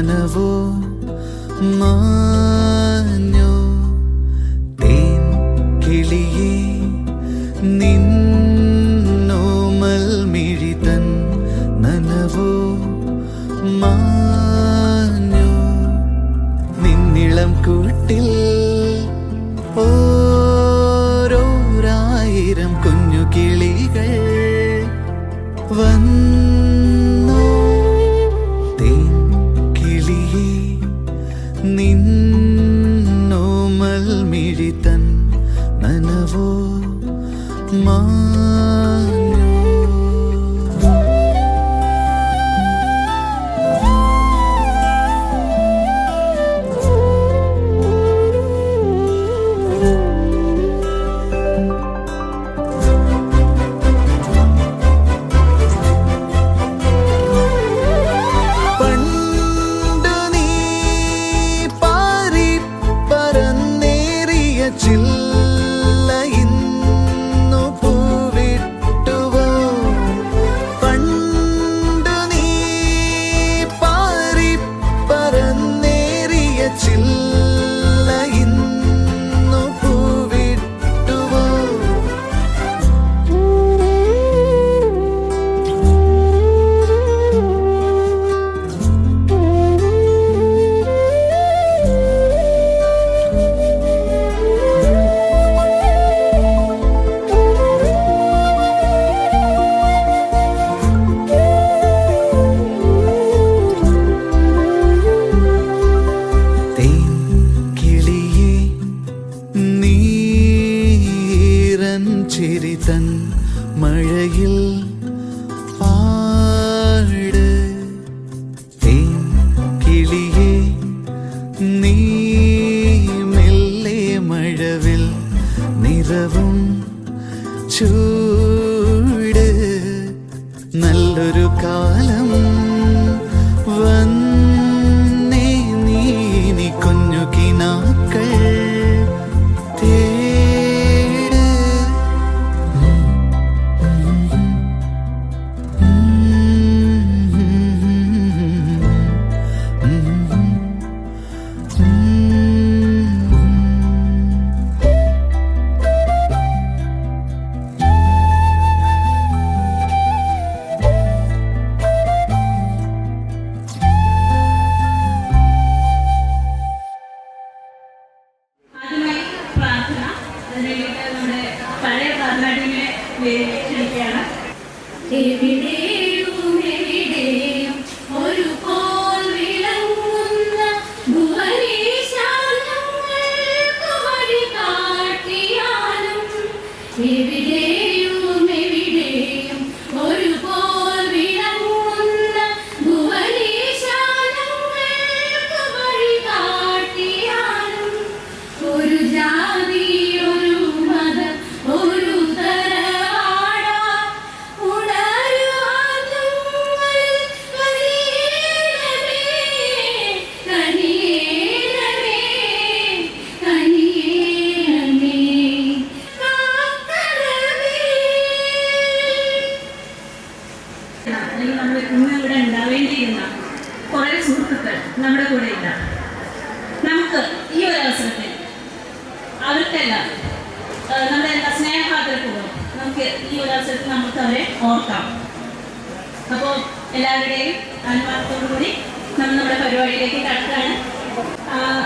നനവോ മാഞ്ഞോ തേൻ കിളിയേ നിന്നോമൽ മിഴിതൻ നനവോ മാഞ്ഞോ നിന്നിളം കൂട്ടിൽ ഓരോരായിരം കുഞ്ഞു കിളികൾ വന്നോ തേൻ കിളിയേ നിന്നോമൽ മിഴിതൻ നനവോ മാഞ്ഞോ പണ്ടു നീ പാറി പറന്നേറിയ ചില്ല ഇന്നു പൂവിട്ടുവോ പണ്ടു നീ പാറി പറന്നേറിയ ചില്ല ഇന്നു പൂവിട്ടുവോ തേൻ കിളിയേ നീരൻ ചിരിതൻ മഴയിൽ പാട് തേൻ കിളിയേ നീ മെല്ലെ മഴവിൽ നിറവും ചൂട് നല്ലൊരു കാലം വന്നേ നീ കുഞ്ഞു കിനാക്കൾ തേട് ആദ്യമായി പ്രാർത്ഥന അതിനായിട്ട് നമ്മുടെ പഴയ പാർലമെന്റിനെ ക്ഷണിക്കുകയാണ്. എവിടെയും എവിടെയും ഒരുപോൽ വിളങ്ങുന്ന ഭുവനേശാനങ്ങൾക്ക് വഴികാട്ടിയാലും എവിടെയും എവിടെയും ഒരുപോൽ വിളങ്ങുന്ന ഭുവനേശാനങ്ങൾക്ക് വഴികാട്ടിയാലും ഒരു ജാതി ഒരു മതം ഒരു തരവാട ഉണരുവാൻ ഞങ്ങൾ കനിയേണമേ കനിയേണമേ കനിയേണമേ കാക്കണമേ. അല്ലെങ്കിൽ നമ്മൾ ഇന്ന് ഇവിടെ ഉണ്ടാവേണ്ടിയിരുന്ന കുറേ സുഹൃത്തുക്കൾ നമ്മുടെ കൂടെ ഇല്ല. നമുക്ക് ഈ ഒരു അവസരത്തിൽ അവർക്കെല്ലാം നമ്മുടെ എന്താ സ്നേഹാദരപൂർവ്വം നമുക്ക് ഈ ഒരു അവസരത്തിൽ നമുക്ക് അവരെ ഓർക്കാം. അപ്പോൾ എല്ലാവരുടെയും അനുവാദത്തോടുകൂടി നമ്മൾ നമ്മുടെ പരിപാടിയിലേക്ക് കടക്കുകയാണ്.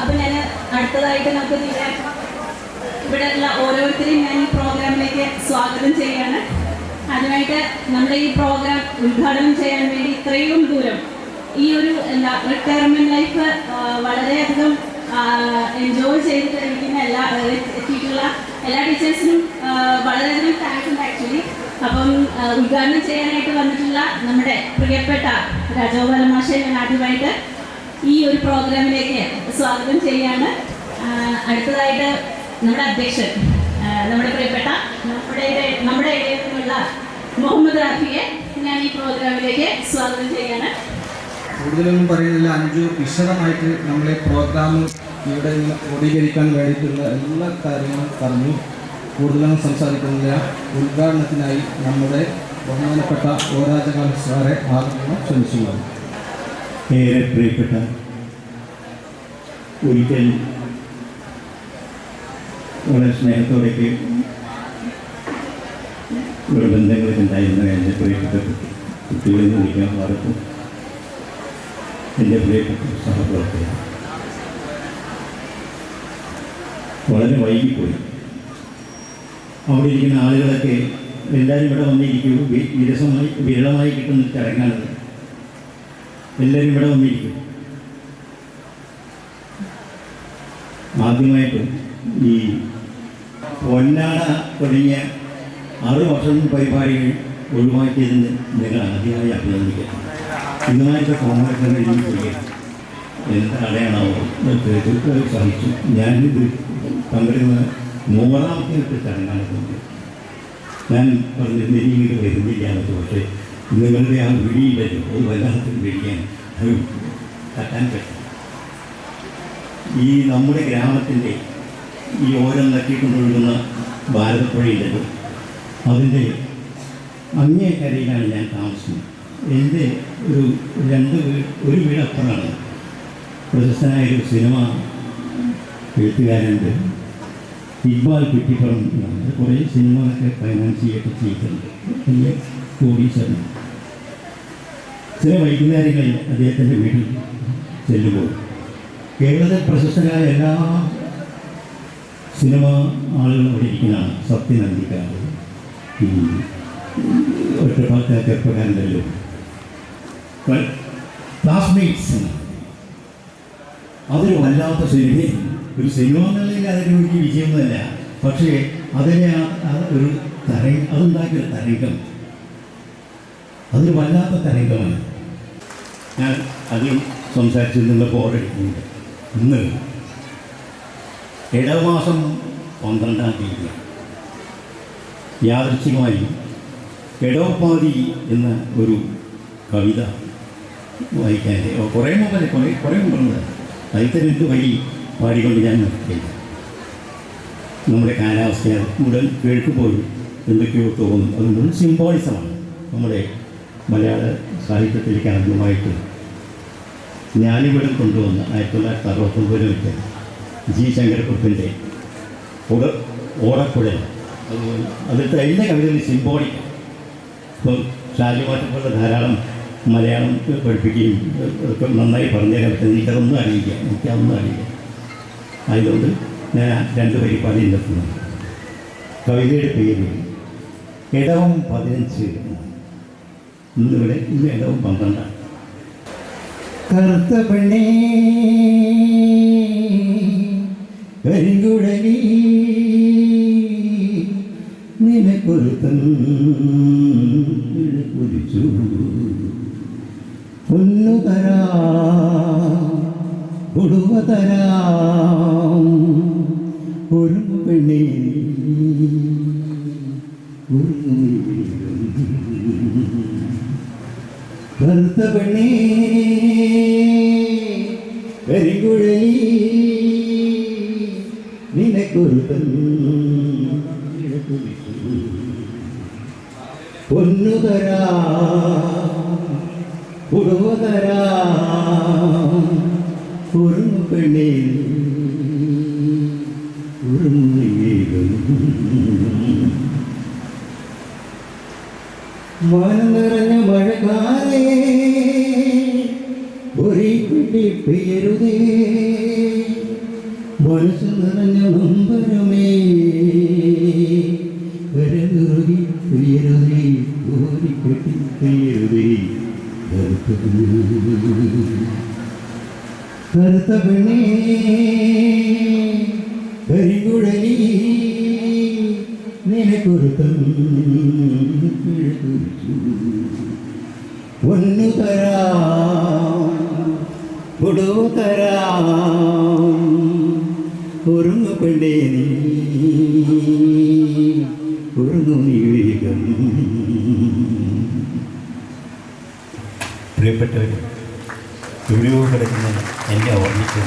അപ്പോൾ ഞാൻ അടുത്തതായിട്ട് നമുക്ക് ഇവിടെ ഉള്ള ഓരോരുത്തരെയും ഞാൻ ഈ പ്രോഗ്രാമിലേക്ക് സ്വാഗതം ചെയ്യുകയാണ്. അതിനായിട്ട് നമ്മുടെ ഈ പ്രോഗ്രാം ഉദ്ഘാടനം ചെയ്യാൻ വേണ്ടി ഇത്രയും ദൂരം ഈ ഒരു റിട്ടയർമെന്റ് ലൈഫ് വളരെയധികം എൻജോയ് ചെയ്തിട്ടിരിക്കുന്ന എത്തിയിട്ടുള്ള എല്ലാ ടീച്ചേഴ്സിനും വളരെയധികം താങ്ക്സ് ഉണ്ട് ആക്ച്വലി. അപ്പം ഉദ്ഘാടനം ചെയ്യാനായിട്ട് വന്നിട്ടുള്ള നമ്മുടെ പ്രിയപ്പെട്ട രാജഗോപാല മാഷെ ഞാൻ ആദ്യമായിട്ട് ഈ ഒരു പ്രോഗ്രാമിലേക്ക് സ്വാഗതം ചെയ്യുകയാണ്. അടുത്തതായിട്ട് നമ്മുടെ അധ്യക്ഷൻ നമ്മുടെ പ്രിയപ്പെട്ട നമ്മുടെ ഇടയിൽ നിന്നുള്ള മുഹമ്മദ് റാഫിയെ ഞാൻ ഈ പ്രോഗ്രാമിലേക്ക് സ്വാഗതം ചെയ്യുകയാണ്. കൂടുതലൊന്നും പറയുന്നില്ല. അഞ്ചു വിശദമായിട്ട് നമ്മളെ പ്രോഗ്രാം ഇവിടെ ക്രോഡീകരിക്കാൻ വേണ്ടിയിട്ടുള്ള എല്ലാ കാര്യങ്ങളും പറഞ്ഞു. കൂടുതലൊന്നും സംസാരിക്കുന്നില്ല. ഉദ്ഘാടനത്തിനായി നമ്മുടെ ബഹുമാനപ്പെട്ട ഓരാജകാല സാറെ ആദ്യം ക്ഷണിച്ചു. ഏറെ പ്രിയപ്പെട്ട ഒരിക്കൽ വളരെ സ്നേഹത്തോടേക്ക് ഇവിടെ ബന്ധങ്ങളൊക്കെ ഉണ്ടായിരുന്ന എൻ്റെ പ്രിയപ്പെട്ട കുട്ടികളെന്ന് വിളിക്കാൻ പാടത്തു എൻ്റെ പ്രിയപ്പെട്ട സഹപ്രവർത്തകർ വളരെ വൈകിപ്പോയി. അവിടെ ഇരിക്കുന്ന ആളുകളൊക്കെ എല്ലാവരും ഇവിടെ വന്നിരിക്കും. വിരളമായി കിട്ടുന്ന ചടങ്ങാണത്. എല്ലാവരും ഇവിടെ വന്നിരിക്കും. ആദ്യമായിട്ട് ഈ പൊന്നാട തുടങ്ങിയ 6 വർഷം പരിപാടികൾ ഒഴിവാക്കിയതിന് നിങ്ങൾ ആദ്യമായി അഭിനന്ദിക്കുക. ഇതുമായിട്ട് കോൺഗ്രസ് കഴിഞ്ഞ് ചെയ്യുക എന്താണെന്നാവോ സഹിച്ചു. ഞാനിത് പങ്കെടുക്കുന്ന 3ാമത്തെ ചടങ്ങാണ്. ഞാൻ പറഞ്ഞിരുന്ന ഇങ്ങോട്ട് വരുന്നില്ല എന്നത്. പക്ഷേ നിങ്ങളുടെ ആ വിടിയില്ലല്ലോ, അത് വല്ലാത്തൊരു വിടിയാണ്. അത് തട്ടാൻ പറ്റും. ഈ നമ്മുടെ ഗ്രാമത്തിൻ്റെ ഈ ഓരം നക്കിക്കൊണ്ടൊഴുകുന്ന ഭാരതപ്പുഴയില്ലല്ലോ, അതിൻ്റെ അങ്ങേക്കരയിലാണ് ഞാൻ താമസിക്കുന്നത്. എൻ്റെ ഒരു വീടപ്പുറമാണ് പ്രശസ്തനായൊരു സിനിമ എഴുത്തുകാരുണ്ട്, ഇക്ബാൽ കുറ്റിപ്പുറം. കുറേ സിനിമകളൊക്കെ ഫൈനാൻസ് ചെയ്തിട്ടുണ്ട്. വലിയ കോടീശ്വരൻ. ചില വൈകുന്നേരങ്ങളിൽ അദ്ദേഹത്തിൻ്റെ വീട്ടിൽ ചെല്ലുമ്പോൾ കേരളത്തിൽ പ്രശസ്തരായ എല്ലാ സിനിമ ആളുകളും അവിടെ ഇരിക്കുന്നതാണ്. സത്യനന്ദിക്കാറ്, ഈ ഒറ്റപ്പാലത്തെ ചെറുപ്പക്കാരനല്ലോ, ക്ലാസ്മേറ്റ്സ്. അതൊരു വല്ലാത്ത സിനിമയാണ്. ഒരു സിനിമ എന്നുള്ളതിൽ അതൊരു വലിയ വിജയമൊന്നുമല്ല. പക്ഷേ അതിനെ ഒരു അതുണ്ടാക്കിയൊരു തരംഗം, അതൊരു വല്ലാത്ത തരംഗമാണ്. ഞാൻ അധികം സംസാരിച്ച് നിന്ന് ബോറടിക്കുന്നുണ്ട്. ഇന്ന് ഇടവമാസം 12-ാം തീയതി യാദൃച്ഛികമായി ഇടവപ്പാതി എന്ന ഒരു കവിത വായിക്കാൻ കുറേ മുമ്പ് അതിൽ 2 വരി പാടിക്കൊണ്ട് ഞാൻ നിർത്തിയില്ല. നമ്മുടെ കാലാവസ്ഥ മുതൽ കേൾക്കുമ്പോഴും എന്തൊക്കെയോ തോന്നും. അത് മുഴുവൻ സിംബോളിസമാണ്. നമ്മുടെ മലയാള സാഹിത്യത്തിലേക്ക് ആദ്യമായിട്ട് ഞാനിവിടെ കൊണ്ടുവന്ന 1969 ജി ശങ്കരക്കുറുപ്പിൻ്റെ ഓടക്കുഴൽ. അതിലത്തെ എല്ലാ കവിതകളും സിംബോളിക്. ഇപ്പം ഷാലിമാറ്റപ്പോലുള്ള ധാരാളം മലയാളം പഠിപ്പിക്കുകയും അതൊക്കെ നന്നായി പറഞ്ഞുതരാൻ പറ്റുന്നത് എനിക്കതൊന്നും അറിയില്ല. ആയതുകൊണ്ട് ഞാൻ 2 വരി പാടി നിർത്തുന്നു. കവിതയുടെ പേര് ഇടവം 15. ഇന്ന് ഇടവം 12. കറുത്ത പെണ്ണേ കരിങ്കുഴലി നിനക്കൊരുത്തൻ കുരിച്ചു പൊന്നു തരാം കൊടുവ തരാം ഒരു പെണ്ണേ കറുത്ത പെണ്ണേ കരിങ്കുഴലി നിനക്കൊരുത്തൻ പൊന്നു തരാം കൊടുവ തരാം ഒരു പെണ്ണേ മനം നിറഞ്ഞ മഴക്കാരേ ഒരേ കുട്ടി പെയ്യരുതേ മനസ്സ് നിറഞ്ഞ നമ്പരമേ കരകുറുകി പെയ്യരുതേ ഓരി കുട്ടി പെയ്യരുതേ കറുത്ത പെണ്ണേ കരിങ്കുഴലി നിനക്കൊരുത്തൻ പൊന്നു തരാം കൊടുവ തരാം ഒരുങ്ങു പെണ്ണേ നീ ഒരുങ്ങു നീ വേഗം. പ്രിയപ്പെട്ടവർ, എവിടെയോ കിടക്കുന്ന എന്നെ ഓർമ്മിച്ചു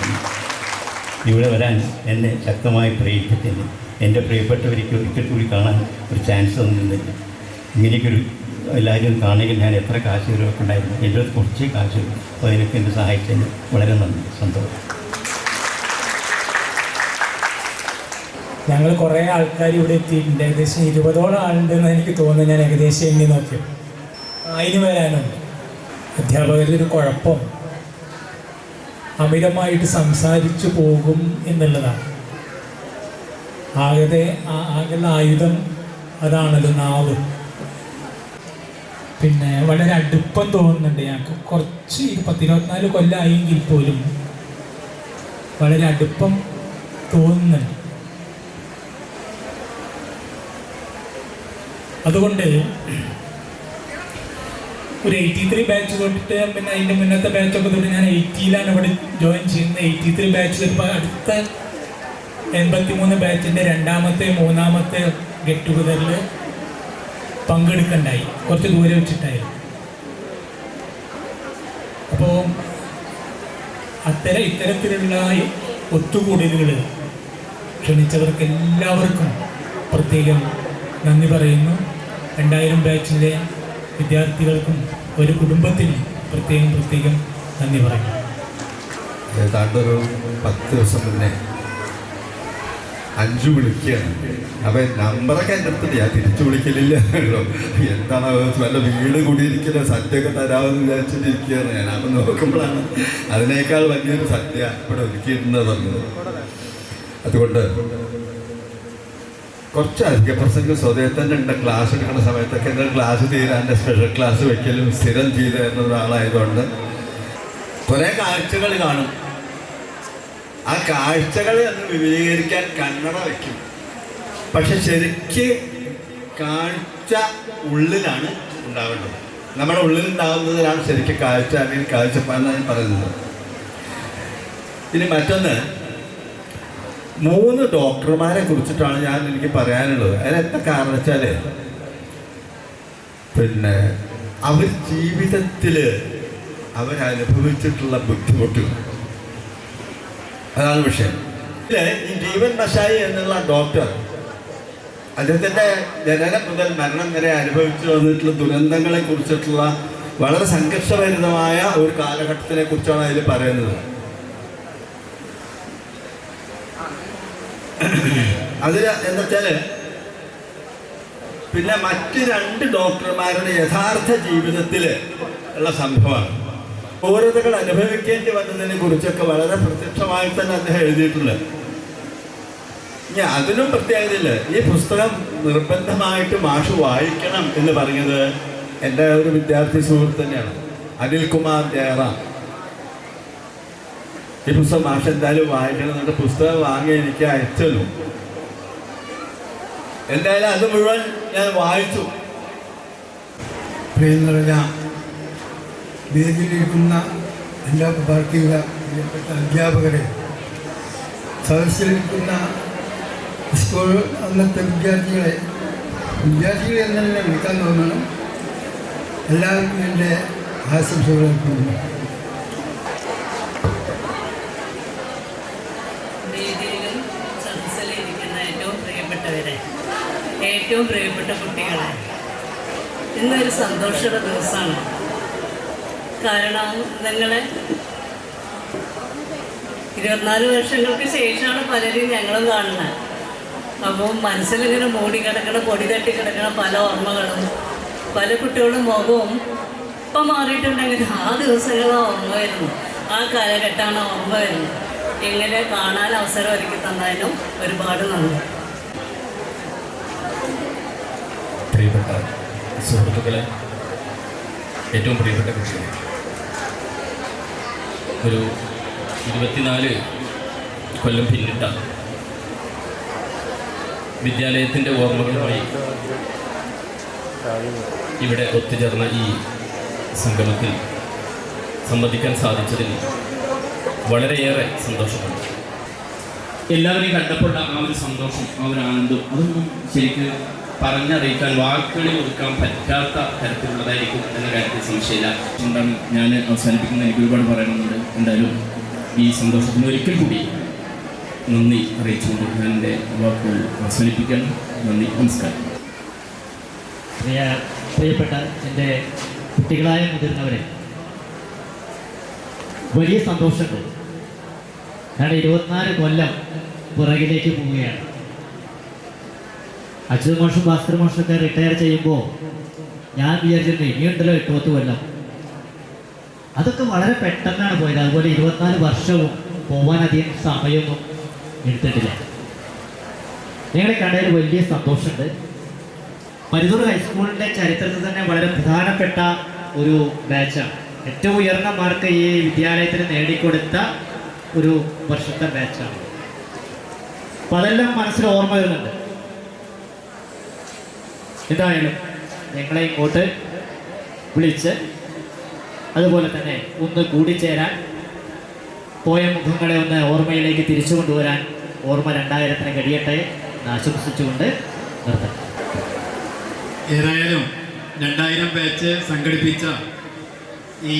ഇവിടെ വരാൻ എന്നെ ശക്തമായി പ്രേരിപ്പിച്ചതിന് എൻ്റെ പ്രിയപ്പെട്ടവർക്ക് ഒരിക്കൽ കൂടി കാണാൻ ഒരു ചാൻസ് തന്നിരുന്നില്ല. ഇങ്ങനെയൊക്കെയൊരു എല്ലാവരും കാണുകയും ഞാൻ എത്ര കാശ് രൂപയൊക്കെ ഉണ്ടായിരുന്നു. എൻ്റെ അടുത്ത് കുറച്ച് കാശ്, അപ്പോൾ അതിനൊക്കെ എന്നെ സഹായിച്ചതിന് വളരെ നന്ദി, സന്തോഷം. ഞങ്ങൾ കുറേ ആൾക്കാർ ഇവിടെ എത്തിയിട്ടുണ്ട്. ഏകദേശം 20ഓളം ആളുണ്ടെന്ന് എനിക്ക് തോന്നുന്നു. ഞാൻ ഏകദേശം എണ്ണി നോക്കി. അതിന് വരാനുണ്ട്. അധ്യാപകരുടെ ഒരു കുഴപ്പം അമിതമായിട്ട് സംസാരിച്ചു പോകും എന്നുള്ളതാണ്. ആകുന്ന ആയുധം അതാണല്ലോ, നാവ്. പിന്നെ വളരെ അടുപ്പം തോന്നുന്നുണ്ട് ഞങ്ങൾക്ക്. കുറച്ച് 10-24 കൊല്ലമായെങ്കിൽ പോലും വളരെ അടുപ്പം തോന്നുന്നുണ്ട്. അതുകൊണ്ട് ഒരു 83 ബാച്ച് തൊട്ടിട്ട് പിന്നെ അതിൻ്റെ മുന്നത്തെ ബാച്ചൊക്കെ തൊട്ട് ഞാൻ 80ലാണ് ഇവിടെ ജോയിൻ ചെയ്യുന്നത്. 83 ബാച്ച് ഇപ്പോൾ അടുത്ത 83 ബാച്ചിൻ്റെ 2ാമത്തെ 3ാമത്തെ ഗെറ്റ് ടുഗദറിൽ പങ്കെടുക്കണ്ടായി. കുറച്ച് ദൂരെ വെച്ചിട്ടായിരുന്നു. അപ്പോൾ ഇത്തരത്തിലുള്ള ഒത്തുകൂടലുകൾ ക്ഷണിച്ചവർക്ക് എല്ലാവർക്കും പ്രത്യേകം നന്ദി പറയുന്നു. 2000 ബാച്ചിലെ വിദ്യാർത്ഥികൾക്കും ഒരു കുടുംബത്തിനും പ്രത്യേകം നന്ദി പറയുന്നു. ഏതാണ്ടൊരു 10 ദിവസം മുന്നേ അഞ്ചു വിളിക്കുകയാണ്. അപ്പം നമ്പറൊക്കെ എൻ്റെ അടുത്ത് ഞാൻ തിരിച്ചു വിളിക്കലില്ലല്ലോ. എന്താണ് വല്ല വീട് കൂടിയിരിക്കുന്ന സദ്യയൊക്കെ തരാമെന്ന് വിചാരിച്ചിട്ടിരിക്കുകയാണ് ഞാൻ. അപ്പം നോക്കുമ്പോഴാണ് അതിനേക്കാൾ വലിയൊരു സദ്യ ഇവിടെ ഒരുക്കിയിരുന്നത്. അതുകൊണ്ട് കുറച്ച് അധിക പ്രസംഗം സ്വതേ തന്നെ ഉണ്ട്. ക്ലാസ് എടുക്കുന്ന സമയത്തൊക്കെ എൻ്റെ ക്ലാസ് തീരാൻ്റെ സ്പെഷ്യൽ ക്ലാസ് വയ്ക്കലും സ്ഥിരം ചെയ്ത് തരുന്ന ഒരാളായതുകൊണ്ട് കുറേ കാഴ്ചകൾ കാണും. ആ കാഴ്ചകൾ എന്ന് വിപുലീകരിക്കാൻ കണ്ണട വയ്ക്കും. പക്ഷെ ശരിക്ക് കാഴ്ച ഉള്ളിലാണ് ഉണ്ടാവേണ്ടത്. നമ്മുടെ ഉള്ളിലുണ്ടാകുന്നതിനാണ് ശരിക്കും കാഴ്ച അല്ലെങ്കിൽ കാഴ്ചപ്പാടെന്നാണ് പറയുന്നത്. ഇനി മറ്റൊന്ന്, 3 ഡോക്ടർമാരെ കുറിച്ചിട്ടാണ് എനിക്ക് പറയാനുള്ളത്. അതിനെന്താ കാരണം വെച്ചാൽ പിന്നെ അവർ ജീവിതത്തിൽ അവരനുഭവിച്ചിട്ടുള്ള ബുദ്ധിമുട്ടുകൾ, അതാണ് വിഷയം. ഈ ജീവൻ മഷായി എന്നുള്ള ഡോക്ടർ അദ്ദേഹത്തിൻ്റെ ജനനം മുതൽ മരണം വരെ അനുഭവിച്ചു വന്നിട്ടുള്ള ദുരന്തങ്ങളെ കുറിച്ചിട്ടുള്ള വളരെ സംഘർഷഭരിതമായ ഒരു കാലഘട്ടത്തിനെ കുറിച്ചാണ് അതിൽ പറയുന്നത്. അതിൽ എന്താ വെച്ചാൽ പിന്നെ മറ്റ് 2 ഡോക്ടർമാരുടെ യഥാർത്ഥ ജീവിതത്തിൽ ഉള്ള സംഭവമാണ്. ക്രൂരതകൾ അനുഭവിക്കേണ്ടി വന്നതിനെ കുറിച്ചൊക്കെ വളരെ പ്രത്യക്ഷമായി തന്നെ അദ്ദേഹം എഴുതിയിട്ടുണ്ട്. ഇനി അതിനും പ്രത്യേകതയില്ല. ഈ പുസ്തകം നിർബന്ധമായിട്ട് മാഷ് വായിക്കണം എന്ന് പറഞ്ഞത് എൻ്റെ ഒരു വിദ്യാർത്ഥി സുഹൃത്ത് തന്നെയാണ്, അനിൽകുമാർ ജയറാം. ഈ പുസ്തകം മാഷ് എന്തായാലും വായിക്കണം എന്നിട്ട് പുസ്തകം വാങ്ങി എനിക്ക് അയച്ചല്ലോ. എന്തായാലും അത് മുഴുവൻ ഞാൻ വായിച്ചു. പ്രിയം നിറഞ്ഞ വേദിയിലിരിക്കുന്ന എല്ലാ പാർട്ടിയില പ്രിയപ്പെട്ട അധ്യാപകരെ, സദസ്സിലിരിക്കുന്ന സ്കൂൾ അന്നത്തെ വിദ്യാർത്ഥികളെ എന്ന് തന്നെ വിളിക്കാൻ തോന്നണം. എല്ലാവർക്കും എൻ്റെ ആശംസകൾ നൽകുന്നു. വേദിയിലും സദസ്സിലിരിക്കുന്ന ഏറ്റവും പ്രിയപ്പെട്ടവരെ, ഏറ്റവും പ്രിയപ്പെട്ട കുട്ടികളെ, ഇന്നൊരു സന്തോഷമുള്ള ദിവസമാണ്. കാരണം നിങ്ങളെ 24 വർഷങ്ങൾക്ക് ശേഷമാണ് പലരും ഞങ്ങളും കാണുന്നത്. അപ്പോൾ മനസ്സിലിങ്ങനെ മൂടിക്കിടക്കണ, പൊടി തട്ടി കിടക്കണ പല ഓർമ്മകളും, പല കുട്ടികളും മുഖവും ഇപ്പം മാറിയിട്ടുണ്ടെങ്കിൽ ആ ദിവസങ്ങൾ ഓർമ്മ വരുന്നു, ആ കാലഘട്ടമാണ് ഓർമ്മ വരുന്നത്. ഇങ്ങനെ കാണാൻ അവസരം ഒരുക്കി തന്നതിനും ഒരുപാട് നന്ദി. പ്രിയപ്പെട്ട സുഹൃത്തുക്കളെ, ഏറ്റവും പ്രിയപ്പെട്ട കുട്ടികളെ, ഒരു 24 കൊല്ലം പിന്നിട്ട വിദ്യാലയത്തിൻ്റെ ഓർമ്മകളുമായി ഇവിടെ ഒത്തുചേർന്ന ഈ സംഗമത്തിൽ സംബന്ധിക്കാൻ സാധിച്ചതിൽ വളരെയേറെ സന്തോഷമുണ്ട്. എല്ലാവരെയും കണ്ടപ്പോൾ ആ ഒരു സന്തോഷം, ആ ഒരു ആനന്ദം, അതൊന്നും ശരിക്കും പറഞ്ഞറിയിക്കാൻ, വാക്കുകളിൽ ഒതുക്കാൻ പറ്റാത്ത തരത്തിലുള്ളതായിരിക്കും എന്ന കാര്യത്തിൽ സംശയമില്ല. അതുകൊണ്ടാണ് ഞാൻ അവസാനിപ്പിക്കുന്നത്. എനിക്ക് ഒരുപാട് പറയണമെന്നുണ്ട്. എന്തായാലും ഈ സന്തോഷത്തിന് ഒരിക്കൽ കൂടി നന്ദി അറിയിച്ചുകൊണ്ട് ഞാൻ എൻ്റെ വാക്കുകൾ അവസാനിപ്പിക്കണം. നന്ദി, നമസ്കാരം. പ്രിയപ്പെട്ട എൻ്റെ കുട്ടികളായ മുതിർന്നവരെ, വലിയ സന്തോഷമുണ്ട്. കാരണം 24 കൊല്ലം പുറകിലേക്ക് പോവുകയാണ്. അച്യുത മാഷും ഭാസ്കർ മാഷൊക്കെ റിട്ടയർ ചെയ്യുമ്പോൾ ഞാൻ വിചാരിച്ചിട്ടുണ്ട് ഇനിയുണ്ടല്ലോ 8 കൊല്ലം. അതൊക്കെ വളരെ പെട്ടെന്നാണ് പോയത്. അതുപോലെ 24 വർഷവും പോകാനധികം സമയമൊന്നും എടുത്തിട്ടില്ല. നിങ്ങളെ കണ്ടതിൽ വലിയ സന്തോഷമുണ്ട്. മരുതൂർ ഹൈസ്കൂളിൻ്റെ ചരിത്രത്തിൽ തന്നെ വളരെ പ്രധാനപ്പെട്ട ഒരു ബാച്ചാണ്. ഏറ്റവും ഉയർന്ന മാർക്ക് ഈ വിദ്യാലയത്തിന് നേടിക്കൊടുത്ത ഒരു വർഷത്തെ ബാച്ചാണ്. അപ്പം അതെല്ലാം മനസ്സിൽ ഓർമ്മ വരുന്നുണ്ട്. എന്തായാലും ഞങ്ങളെ ഇങ്ങോട്ട് വിളിച്ച് അതുപോലെ തന്നെ ഒന്ന് കൂടിച്ചേരാൻ, പോയ മുഖങ്ങളെ ഒന്ന് ഓർമ്മയിലേക്ക് തിരിച്ചു കൊണ്ടുവരാൻ ഓർമ്മ 2000-ന് കഴിയട്ടെ എന്ന് ആശംസിച്ചുകൊണ്ട് നിർത്താം. ഏതായാലും 2000 ബാച്ച് സംഘടിപ്പിച്ച ഈ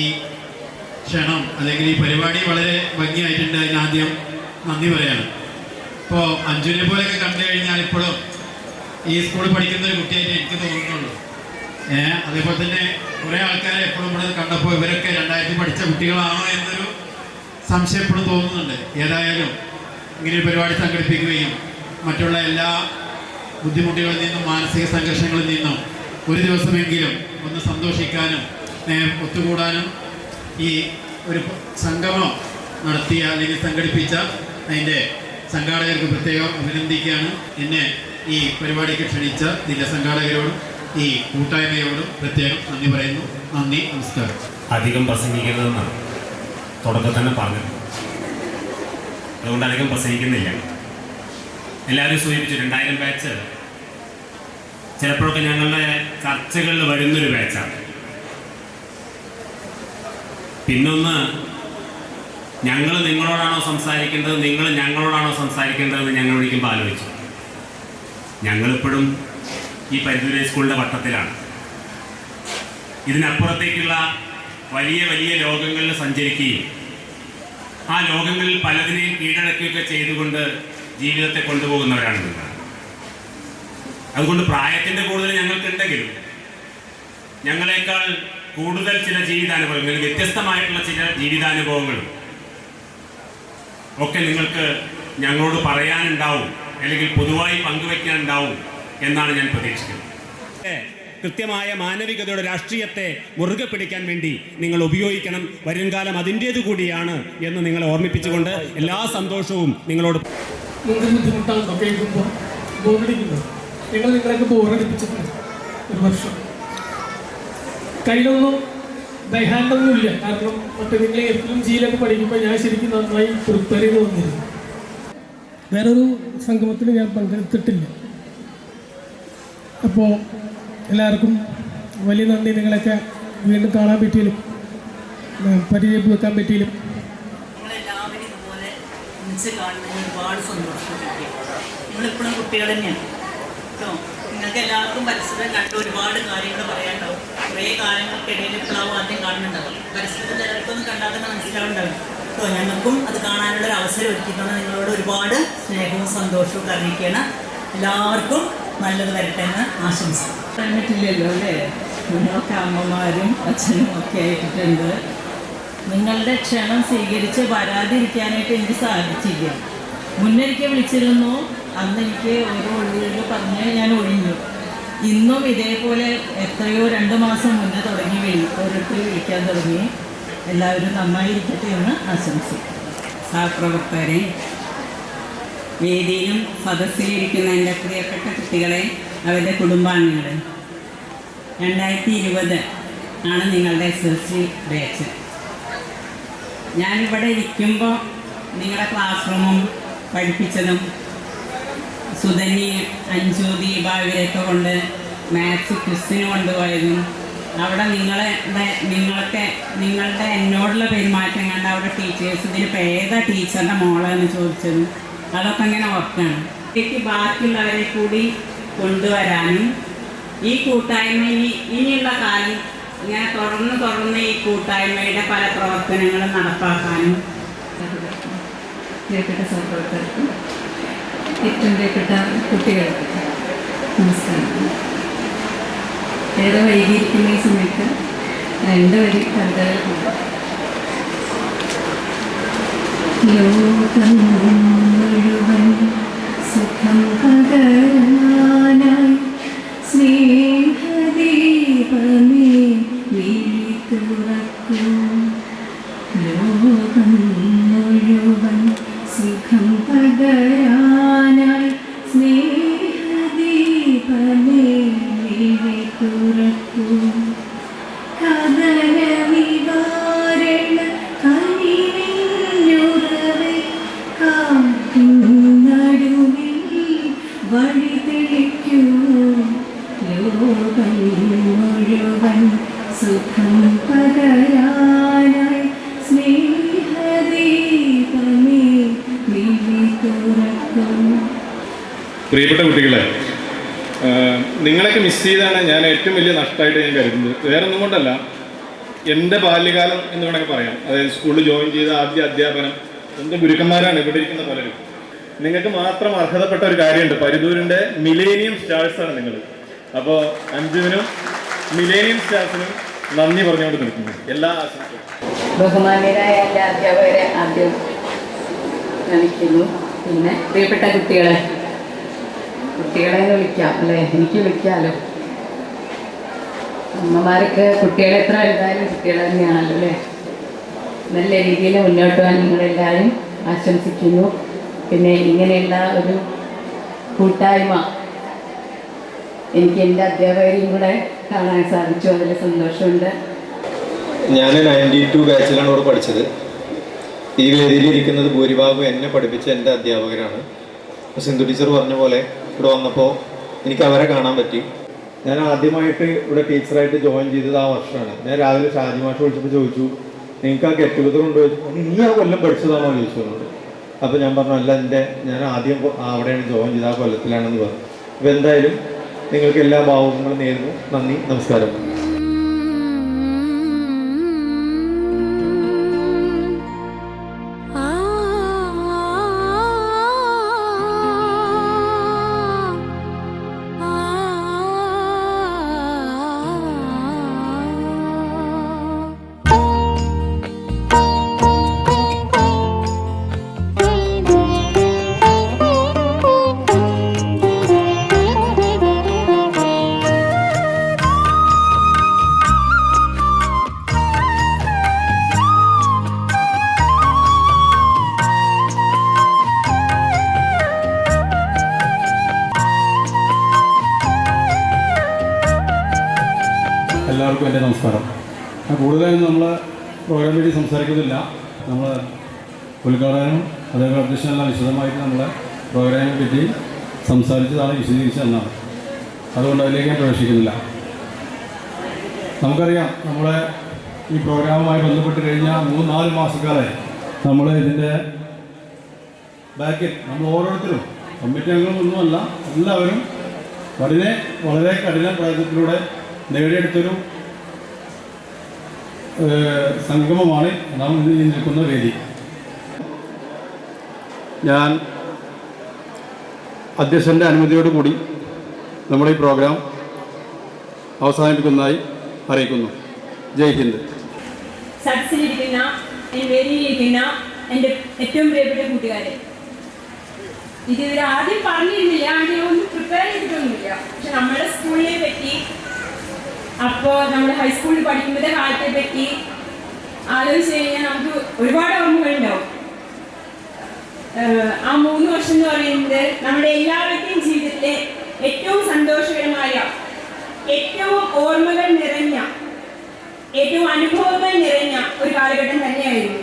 ക്ഷണം അല്ലെങ്കിൽ ഈ പരിപാടി വളരെ ഭംഗിയായിട്ടുണ്ട്. അതിനാദ്യം നന്ദി പറയാണ്. ഇപ്പോൾ അഞ്ജുനെ പോലെയൊക്കെ കണ്ടു കഴിഞ്ഞാൽ ഇപ്പോഴും ഈ സ്കൂളിൽ പഠിക്കുന്ന ഒരു കുട്ടിയായിട്ട് എനിക്ക് തോന്നുന്നുള്ളൂ. അതേപോലെ തന്നെ കുറേ ആൾക്കാരെ എപ്പോഴും ഇവിടെ കണ്ടപ്പോൾ ഇവരൊക്കെ 2000 പഠിച്ച കുട്ടികളാണോ എന്നൊരു സംശയം എപ്പോഴും തോന്നുന്നുണ്ട്. ഏതായാലും ഇങ്ങനൊരു പരിപാടി സംഘടിപ്പിക്കുകയും മറ്റുള്ള എല്ലാ ബുദ്ധിമുട്ടുകളിൽ നിന്നും മാനസിക സംഘർഷങ്ങളിൽ നിന്നും ഒരു ദിവസമെങ്കിലും ഒന്ന് സന്തോഷിക്കാനും ഒത്തുകൂടാനും ഈ ഒരു സംഗമം നടത്തിയ അല്ലെങ്കിൽ സംഘടിപ്പിച്ച അതിൻ്റെ സംഘാടകർക്ക് പ്രത്യേകം അഭിനന്ദിക്കുകയാണ്. എന്നെ ഈ പരിപാടിക്ക് ക്ഷണിച്ച ഇതിൻ്റെ സംഘാടകരോടും ഈ കൂട്ടായ്മയോടും പ്രത്യേകം നന്ദി പറയുന്നു. നന്ദി, നമസ്കാരം. അധികം പ്രസംഗിക്കരുതെന്നാണ് തുടക്കത്തിൽ തന്നെ പറഞ്ഞത്. അതുകൊണ്ട് അധികം പ്രസംഗിക്കുന്നില്ല. എല്ലാവരും സൂചിപ്പിച്ചു 2000 ബാച്ച് ചിലപ്പോഴൊക്കെ ഞങ്ങളുടെ ചർച്ചകളിൽ വരുന്നൊരു ബാച്ചാണ്. പിന്നൊന്ന്, ഞങ്ങൾ നിങ്ങളോടാണോ സംസാരിക്കേണ്ടത്, നിങ്ങൾ ഞങ്ങളോടാണോ സംസാരിക്കേണ്ടതെന്ന് ഞങ്ങൾ വിളിക്കുമ്പോൾ ആലോചിച്ചു. ഞങ്ങളിപ്പോഴും ഈ പരിധൂർ സ്കൂളിൻ്റെ വട്ടത്തിലാണ്. ഇതിനപ്പുറത്തേക്കുള്ള വലിയ വലിയ ലോകങ്ങളിൽ സഞ്ചരിക്കുകയും ആ ലോകങ്ങളിൽ പലതിനെയും കീഴടക്കുകയൊക്കെ ചെയ്തുകൊണ്ട് ജീവിതത്തെ കൊണ്ടുപോകുന്നവരാണ് നിങ്ങൾ. അതുകൊണ്ട് പ്രായത്തിൻ്റെ കൂടുതൽ ഞങ്ങൾക്കുണ്ടെങ്കിലും ഞങ്ങളെക്കാൾ കൂടുതൽ ചില ജീവിതാനുഭവങ്ങൾ, വ്യത്യസ്തമായിട്ടുള്ള ചില ജീവിതാനുഭവങ്ങളും ഒക്കെ നിങ്ങൾക്ക് ഞങ്ങളോട് പറയാനുണ്ടാവും, അല്ലെങ്കിൽ പൊതുവായി പങ്കുവയ്ക്കാനുണ്ടാവും എന്നാണ് ഞാൻ പ്രതീക്ഷിക്കുന്നത്. കൃത്യമായ മാനവികതയുടെ രാഷ്ട്രീയത്തെ മുറുകെ പിടിക്കാൻ വേണ്ടി നിങ്ങൾ ഉപയോഗിക്കണം. വരുംകാലം അതിൻ്റേതു കൂടിയാണ് എന്ന് നിങ്ങളെ ഓർമ്മിപ്പിച്ചുകൊണ്ട് എല്ലാ സന്തോഷവും നിങ്ങളോട്. ബുദ്ധിമുട്ടാണോ കേൾക്കുമ്പോൾ? ബോറടിക്കുന്നത്. നിങ്ങളെയൊക്കെ ബോറടിപ്പിച്ചിട്ടുണ്ട് ഒരു വർഷം. കയ്യിലൊന്നും ബൈഹാൻഡൊന്നുമില്ല. കാരണം നിങ്ങൾ എപ്പോഴും ജിയിലൊക്കെ പഠിക്കുമ്പോൾ ഞാൻ ശരിക്കും നന്നായി പ്രിപ്പയർ ചെയ്ത് വന്നിരുന്നു. വേറൊരു സംഗമത്തിന് ഞാൻ പങ്കെടുത്തിട്ടില്ല. അപ്പോൾ എല്ലാവർക്കും വലിയ നന്ദി. നിങ്ങളൊക്കെ വീണ്ടും കാണാൻ പറ്റിയാലും പരിചയപ്പെടുത്താൻ പറ്റിയാലും നമ്മളെല്ലാവരും ഇതുപോലെ ഒന്നിച്ച് കാണുന്നതിന് ഒരുപാട് സന്തോഷം കിട്ടി. നിങ്ങളിപ്പോഴും കുട്ടികൾ തന്നെയാണ് കേട്ടോ. നിങ്ങൾക്ക് എല്ലാവർക്കും പരസ്പരം കണ്ട് ഒരുപാട് കാര്യങ്ങൾ പറയാനുണ്ടാവും. കുറേ കാലങ്ങൾക്കിടയിൽ ഇപ്പോഴാവും ആദ്യം കാണുന്നുണ്ടാവും. പരസ്പരം ചിലർക്കൊന്നും കണ്ടാൽ തന്നെ മനസ്സിലാവുന്നുണ്ടാവും കേട്ടോ. ഞങ്ങൾക്കും അത് കാണാനുള്ളൊരു അവസരം ഒരുക്കിക്കൊണ്ട് നിങ്ങളോട് ഒരുപാട് സ്നേഹവും സന്തോഷവും അറിയിക്കുകയാണ്. എല്ലാവർക്കും നല്ലത് വരട്ടെ എന്ന് ആശംസിക്കും. പറഞ്ഞിട്ടില്ലല്ലോ അല്ലേ? നിങ്ങളൊക്കെ അമ്മമാരും അച്ഛനും ഒക്കെ ആയിട്ടുണ്ട്. നിങ്ങളുടെ ക്ഷണം സ്വീകരിച്ച് വരാതിരിക്കാനായിട്ട് എനിക്ക് സാധിച്ചില്ല. മുന്നൊരിക്കൽ വിളിച്ചിരുന്നു. അന്ന് എനിക്ക് ഓരോ ഒഴിവുകൾ പറഞ്ഞ് ഞാൻ ഒഴിഞ്ഞു. ഇന്നും ഇതേപോലെ എത്രയോ 2 മാസം മുന്നേ തുടങ്ങി ഓരോരുത്തർ വിളിക്കാൻ തുടങ്ങി. എല്ലാവരും നന്നായിരിക്കട്ടെ എന്ന് ആശംസിക്കും. സഹപ്രവർത്തകരെ, വേദിയിലും സദസ്സിലിരിക്കുന്ന എൻ്റെ പ്രിയപ്പെട്ട കുട്ടികളെ, അവരുടെ കുടുംബാംഗങ്ങളെ, 2020 ആണ് നിങ്ങളുടെ SSLC ബാച്ച്. ഞാനിവിടെ ഇരിക്കുമ്പോൾ നിങ്ങളുടെ ക്ലാസ് റൂമും പഠിപ്പിച്ചതും സുധന്യ, അഞ്ജു, ദീപ ഇവരെയൊക്കെ കൊണ്ട് മാത്സ് ക്വിസിന് കൊണ്ടുപോയതും അവിടെ നിങ്ങളുടെ എന്നോടുള്ള പെരുമാറ്റം കണ്ട് അവിടെ ടീച്ചേഴ്സ് ഇതിലിപ്പോൾ ഏതാ ടീച്ചറിൻ്റെ മോളെന്ന് ചോദിച്ചതും അതൊക്കെ ഇങ്ങനെ ഓർക്കുകയാണ്. എനിക്ക് ബാക്കിയുള്ളവരെ കൂടി കൊണ്ടുവരാനും ഈ കൂട്ടായ്മ ഇനിയുള്ള കാലം ഇങ്ങനെ തുടർന്ന് ഈ കൂട്ടായ്മയുടെ പല പ്രവർത്തനങ്ങളും നടപ്പാക്കാനും പ്രിയപ്പെട്ട സഹപ്രവർത്തകർക്കും ഏറ്റവും പ്രിയപ്പെട്ട കുട്ടികൾക്ക് നമസ്കാരം. ഏറെ വൈകിയിരിക്കുന്ന ഈ സമയത്ത് 2 വരി കവിതകൾ ലോകം മുഴുവൻ സുഖം പകരാനായി ലോകം മുഴുവൻ സുഖം പകരാനായി സ്നേഹദീപമേ വിഴി തുറക്കൂ. കഥന നിവാരണ കനിവിനുറവേ കാട്ടിൻ നടുവിൽ വഴി തെളിക്കൂ. ലോകം മുഴുവൻ സുഖം പകരാനായി സ്നേഹദീപമേ വിഴി തുറക്കൂ. പ്രിയപ്പെട്ട കുട്ടികളെ, നിങ്ങളൊക്കെ മിസ് ചെയ്താണ് ഞാൻ ഏറ്റവും വലിയ നഷ്ടമായിട്ട് ഞാൻ കരുതുന്നത്. വേറെ ഒന്നും കൊണ്ടല്ല, എൻ്റെ ബാല്യകാലം എന്ന് വേണമെങ്കിൽ പറയാം. അതായത് സ്കൂളിൽ ജോയിൻ ചെയ്ത ആദ്യ അധ്യാപനം എൻ്റെ ഗുരുക്കന്മാരാണ് ഇവിടെ ഇരിക്കുന്ന പലരും. നിങ്ങൾക്ക് മാത്രം അർഹതപ്പെട്ട ഒരു കാര്യമുണ്ട്. പരിധൂരിൻ്റെ മിലേനിയം സ്റ്റാഴ്സാണ് നിങ്ങൾ. അപ്പോൾ അഞ്ജുവിനും മിലേനിയം സ്റ്റാഴ്സിനും നന്ദി പറഞ്ഞുകൊണ്ട് നിൽക്കുന്നു. എല്ലാ ആശംസകളും. ബഹുമാന്യരായ എല്ലാ അധ്യാപകരെ ആദ്യം നമിക്കുന്നു. പിന്നെ പ്രിയപ്പെട്ട കുട്ടികളെ വിളിക്കാം അല്ലേ? എനിക്ക് വിളിക്കാമല്ലോ. അമ്മമാർക്ക് കുട്ടികളെ എത്ര വലുതായാലും കുട്ടികൾ തന്നെയാണല്ലോ അല്ലേ? നല്ല രീതിയിൽ മുന്നോട്ട് പോകാൻ നിങ്ങളെല്ലാവരും ആശംസിക്കുന്നു. പിന്നെ ഇങ്ങനെയുള്ള ഒരു കൂട്ടായ്മ എനിക്ക് എൻ്റെ അധ്യാപകരെയും കൂടെ കാണാൻ സാധിച്ചു. അതിൽ സന്തോഷമുണ്ട്. ഞാൻ 92 ബാച്ചിലാണ് ഇവിടെ പഠിച്ചത്. ഈ വേദിയിലിരിക്കുന്നത് ഭൂരിഭാഗം എന്നെ പഠിപ്പിച്ച എൻ്റെ അധ്യാപകരാണ്. സിന്ധു ടീച്ചർ പറഞ്ഞ പോലെ ഇവിടെ വന്നപ്പോൾ എനിക്ക് അവരെ കാണാൻ പറ്റി. ഞാൻ ആദ്യമായിട്ട് ഇവിടെ ടീച്ചറായിട്ട് ജോയിൻ ചെയ്തത് ആ വർഷമാണ്. ഞാൻ രാവിലെ ഷാജി മാഷ് വിളിച്ചപ്പോൾ ചോദിച്ചു, നിങ്ങൾക്ക് ആ ഗെറ്റ് ടുഗദർ കൊണ്ട് നീ ആ കൊല്ലം പഠിച്ചതാണോ ചോദിച്ചു എന്നോട്. അപ്പോൾ ഞാൻ പറഞ്ഞു, അല്ല, ഞാൻ ആദ്യം അവിടെയാണ് ജോയിൻ ചെയ്ത, ആ കൊല്ലത്തിലാണെന്ന് പറഞ്ഞു. അപ്പോൾ എന്തായാലും നിങ്ങൾക്ക് എല്ലാ ഭാവുകങ്ങളും നേരുന്നു. നന്ദി, നമസ്കാരം. എല്ലാവർക്കും എൻ്റെ നമസ്കാരം. കൂടുതലായും നമ്മൾ പ്രോഗ്രാം വേണ്ടി സംസാരിക്കുന്നില്ല. നമ്മൾ ഉദ്ഘാടനം അതേപോലെ അധ്യക്ഷനെല്ലാം വിശദമായിട്ട് നമ്മളെ പ്രോഗ്രാമിനെ പറ്റി സംസാരിച്ചതാണ്, വിശദീകരിച്ച് തന്നാണ്. അതുകൊണ്ട് അതിലേക്ക് ഞാൻ പ്രവേശിക്കുന്നില്ല. നമുക്കറിയാം, നമ്മളെ ഈ പ്രോഗ്രാമുമായി ബന്ധപ്പെട്ട് കഴിഞ്ഞ 3-4 മാസക്കാലമായി നമ്മൾ ഇതിൻ്റെ ബാക്കിൽ നമ്മൾ ഓരോരുത്തരും കമ്മിറ്റി അംഗങ്ങളൊന്നുമല്ല, എല്ലാവരും വളരെ കഠിന പ്രയത്നത്തിലൂടെ നേടിയെടുത്തൊരു സംഗമമാണ് നാം ഇന്ന് നിൽക്കുന്ന വേദി. ഞാൻ അധ്യക്ഷൻ്റെ അനുമതിയോടുകൂടി നമ്മുടെ ഈ പ്രോഗ്രാം അവസാനിപ്പിക്കുന്നതായി അറിയിക്കുന്നു. ജയ് ഹിന്ദ്. സദസ്സിലിരിക്കുന്ന വേദിയിലിരിക്കുന്ന എൻ്റെ ഏറ്റവും പ്രിയപ്പെട്ട കൂട്ടുകാരെ, ഇത് ഇവർ ആദ്യം പറഞ്ഞിരുന്നില്ല, ആദ്യം ഒന്നും പ്രിപ്പയർ ചെയ്തിട്ടൊന്നുമില്ല. പക്ഷെ നമ്മുടെ സ്കൂളിനെ പറ്റി, അപ്പോൾ നമ്മൾ ഹൈസ്കൂളിൽ പഠിക്കുമ്പോഴത്തെ കാലത്തെ പറ്റി ആലോചിച്ച് കഴിഞ്ഞാൽ നമുക്ക് ഒരുപാട് ഓർമ്മകളുണ്ടാവും. ആ 3 വർഷം എന്ന് പറയുന്നത് നമ്മുടെ എല്ലാവരുടെയും ജീവിതത്തിലെ ഏറ്റവും സന്തോഷകരമായ, ഏറ്റവും ഓർമ്മകൾ നിറഞ്ഞ, ഏറ്റവും അനുഭവങ്ങൾ നിറഞ്ഞ ഒരു കാലഘട്ടം തന്നെയായിരുന്നു.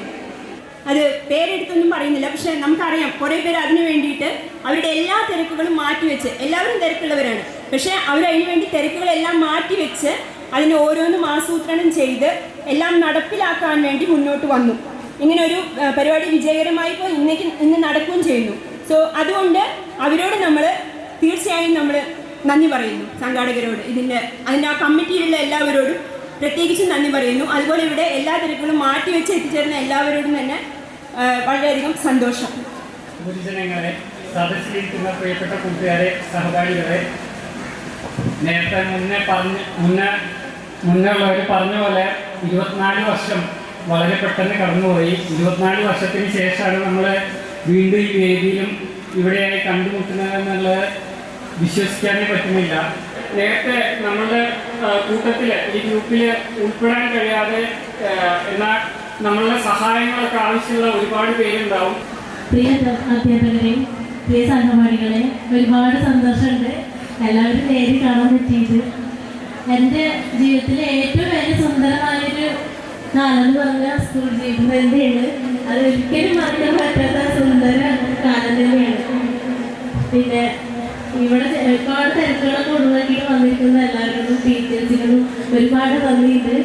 അത് പേരെടുത്തൊന്നും പറയുന്നില്ല, പക്ഷെ നമുക്കറിയാം കുറേ പേര് അതിനു വേണ്ടിയിട്ട് അവരുടെ എല്ലാ തിരക്കുകളും മാറ്റിവെച്ച്, എല്ലാവരും തിരക്കുള്ളവരാണ്, പക്ഷേ അവരതിനു വേണ്ടി തിരക്കുകളെല്ലാം മാറ്റിവെച്ച് അതിന് ഓരോന്നും ആസൂത്രണം ചെയ്ത് എല്ലാം നടപ്പിലാക്കാൻ വേണ്ടി മുന്നോട്ട് വന്നു. ഇങ്ങനെ ഒരു പരിപാടി വിജയകരമായി ഇപ്പോൾ ഇന്ന് നടക്കുകയും ചെയ്യുന്നു. സോ അതുകൊണ്ട് അവരോട് നമ്മൾ തീർച്ചയായും നമ്മൾ നന്ദി പറയുന്നു, സംഘാടകരോട്, അതിൻ്റെ ആ കമ്മിറ്റിയിലുള്ള എല്ലാവരോടും പ്രത്യേകിച്ചും നന്ദി പറയുന്നു. അതുപോലെ ഇവിടെ എല്ലാ തിരക്കുകളും മാറ്റിവെച്ച് എത്തിച്ചേർന്ന എല്ലാവരോടും തന്നെ വളരെയധികം സന്തോഷം. ഗുരുജനങ്ങളെ, സദസ്സിലിരിക്കുന്ന പ്രിയപ്പെട്ട കൂട്ടുകാരെ, സഹപാഠികളെ, നേരത്തെ മുന്നേയുള്ളവർ പറഞ്ഞ പോലെ 24 വർഷം വളരെ പെട്ടെന്ന് കടന്നുപോയി. 24 വർഷത്തിന് ശേഷമാണ് നമ്മൾ വീണ്ടും ഈ വേദിയിലും ഇവിടെയായി കണ്ടുമുട്ടുന്നതെന്നുള്ളത് വിശ്വസിക്കാനേ പറ്റുന്നില്ല. നേരത്തെ നമ്മളുടെ കൂട്ടത്തിൽ, ഈ ഗ്രൂപ്പിൽ ഉൾപ്പെടാൻ കഴിയാതെ എന്നാൽ നമ്മളുടെ സഹായങ്ങളൊക്കെ ആവശ്യമുള്ള ഒരുപാട് പേരുണ്ടാവും. പ്രിയ അധ്യാപകരെ, പ്രിയ സഹപാഠികളെ, ഒരുപാട് സന്തോഷമുണ്ട് എല്ലാവരും നേരിൽ കാണാൻ പറ്റിയത്. എൻ്റെ ജീവിതത്തിലെ ഏറ്റവും വലിയ സുന്ദരമായൊരു കാലം എന്ന് പറഞ്ഞാൽ സ്കൂൾ ജീവിതം തന്നെയാണ്. അത് ഒരിക്കലും മറക്കാൻ പറ്റാത്ത സുന്ദര കാലം തന്നെയാണ്. പിന്നെ ഇവിടെ ഒരുപാട് തിരക്കുകളൊക്കെ ഒഴിവാക്കിയിട്ട് വന്നിരിക്കുന്ന എല്ലാവരോടും ടീച്ചേഴ്സിനോടും ഒരുപാട് നന്ദിയുണ്ട്.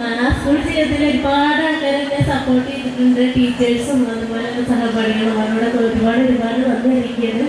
ആ സ്കൂൾ ജീവിതത്തിൽ ഒരുപാട് ആൾക്കാരെ സപ്പോർട്ട് ചെയ്തിട്ടുണ്ട്. ടീച്ചേഴ്സും അതുപോലെ സഹപാഠികളും അവരോടൊക്കെ ഒരുപാട് നന്ദി അറിയിക്കുകയാണ്.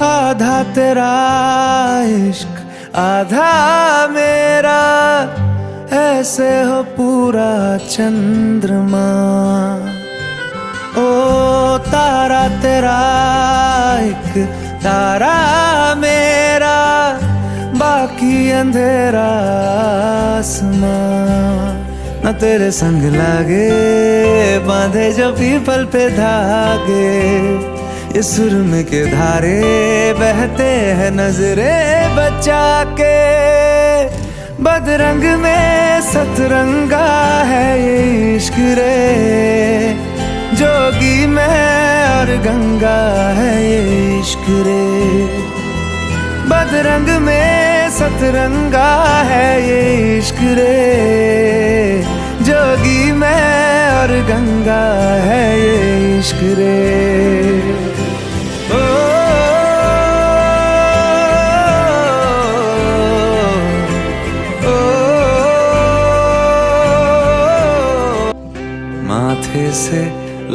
आधा तेरा इश्क आधा मेरा, ऐसे हो पूरा चंद्रमा। ओ तारा तेरा एक तारा मेरा, बाकी अंधेरा आसमां। न तेरे संग लागे बांधे जो पीपल पे धागे, ये सुरम के धारे बहते हैं नजरे बचा के। बदरंग में सतरंगा है ये इश्क रे, जोगी में और गंगा है ये इश्क रे। बदरंग में सतरंगा है ये इश्क रे, जोगी में और गंगा है ये इश्क रे। माथे से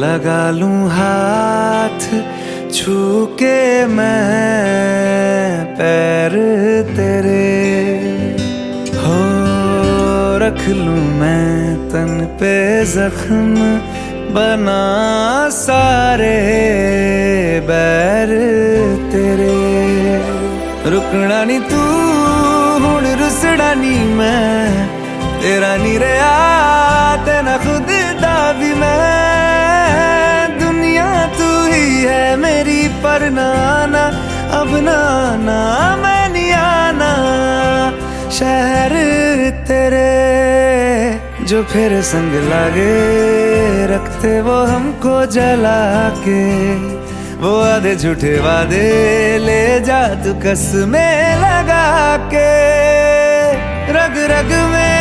लगा लूं हाथ, छू के मैं पैर तेरे, हो रख लूं मैं तन पे जख्म, बना सारे बैर तेरे। रुकना नी तू हुण रुसड़ा नी मैं, तेरा नी रहा तेना खुद दा भी मैं। दुनिया तू ही है मेरी पर नाना, अब नाना मैं नहीं आना। शहर तेरे जो फिर संग लागे, रखते वो हमको जला के। वो आधे झूठे वादे ले जा तू कसमें लगा के। रग रग में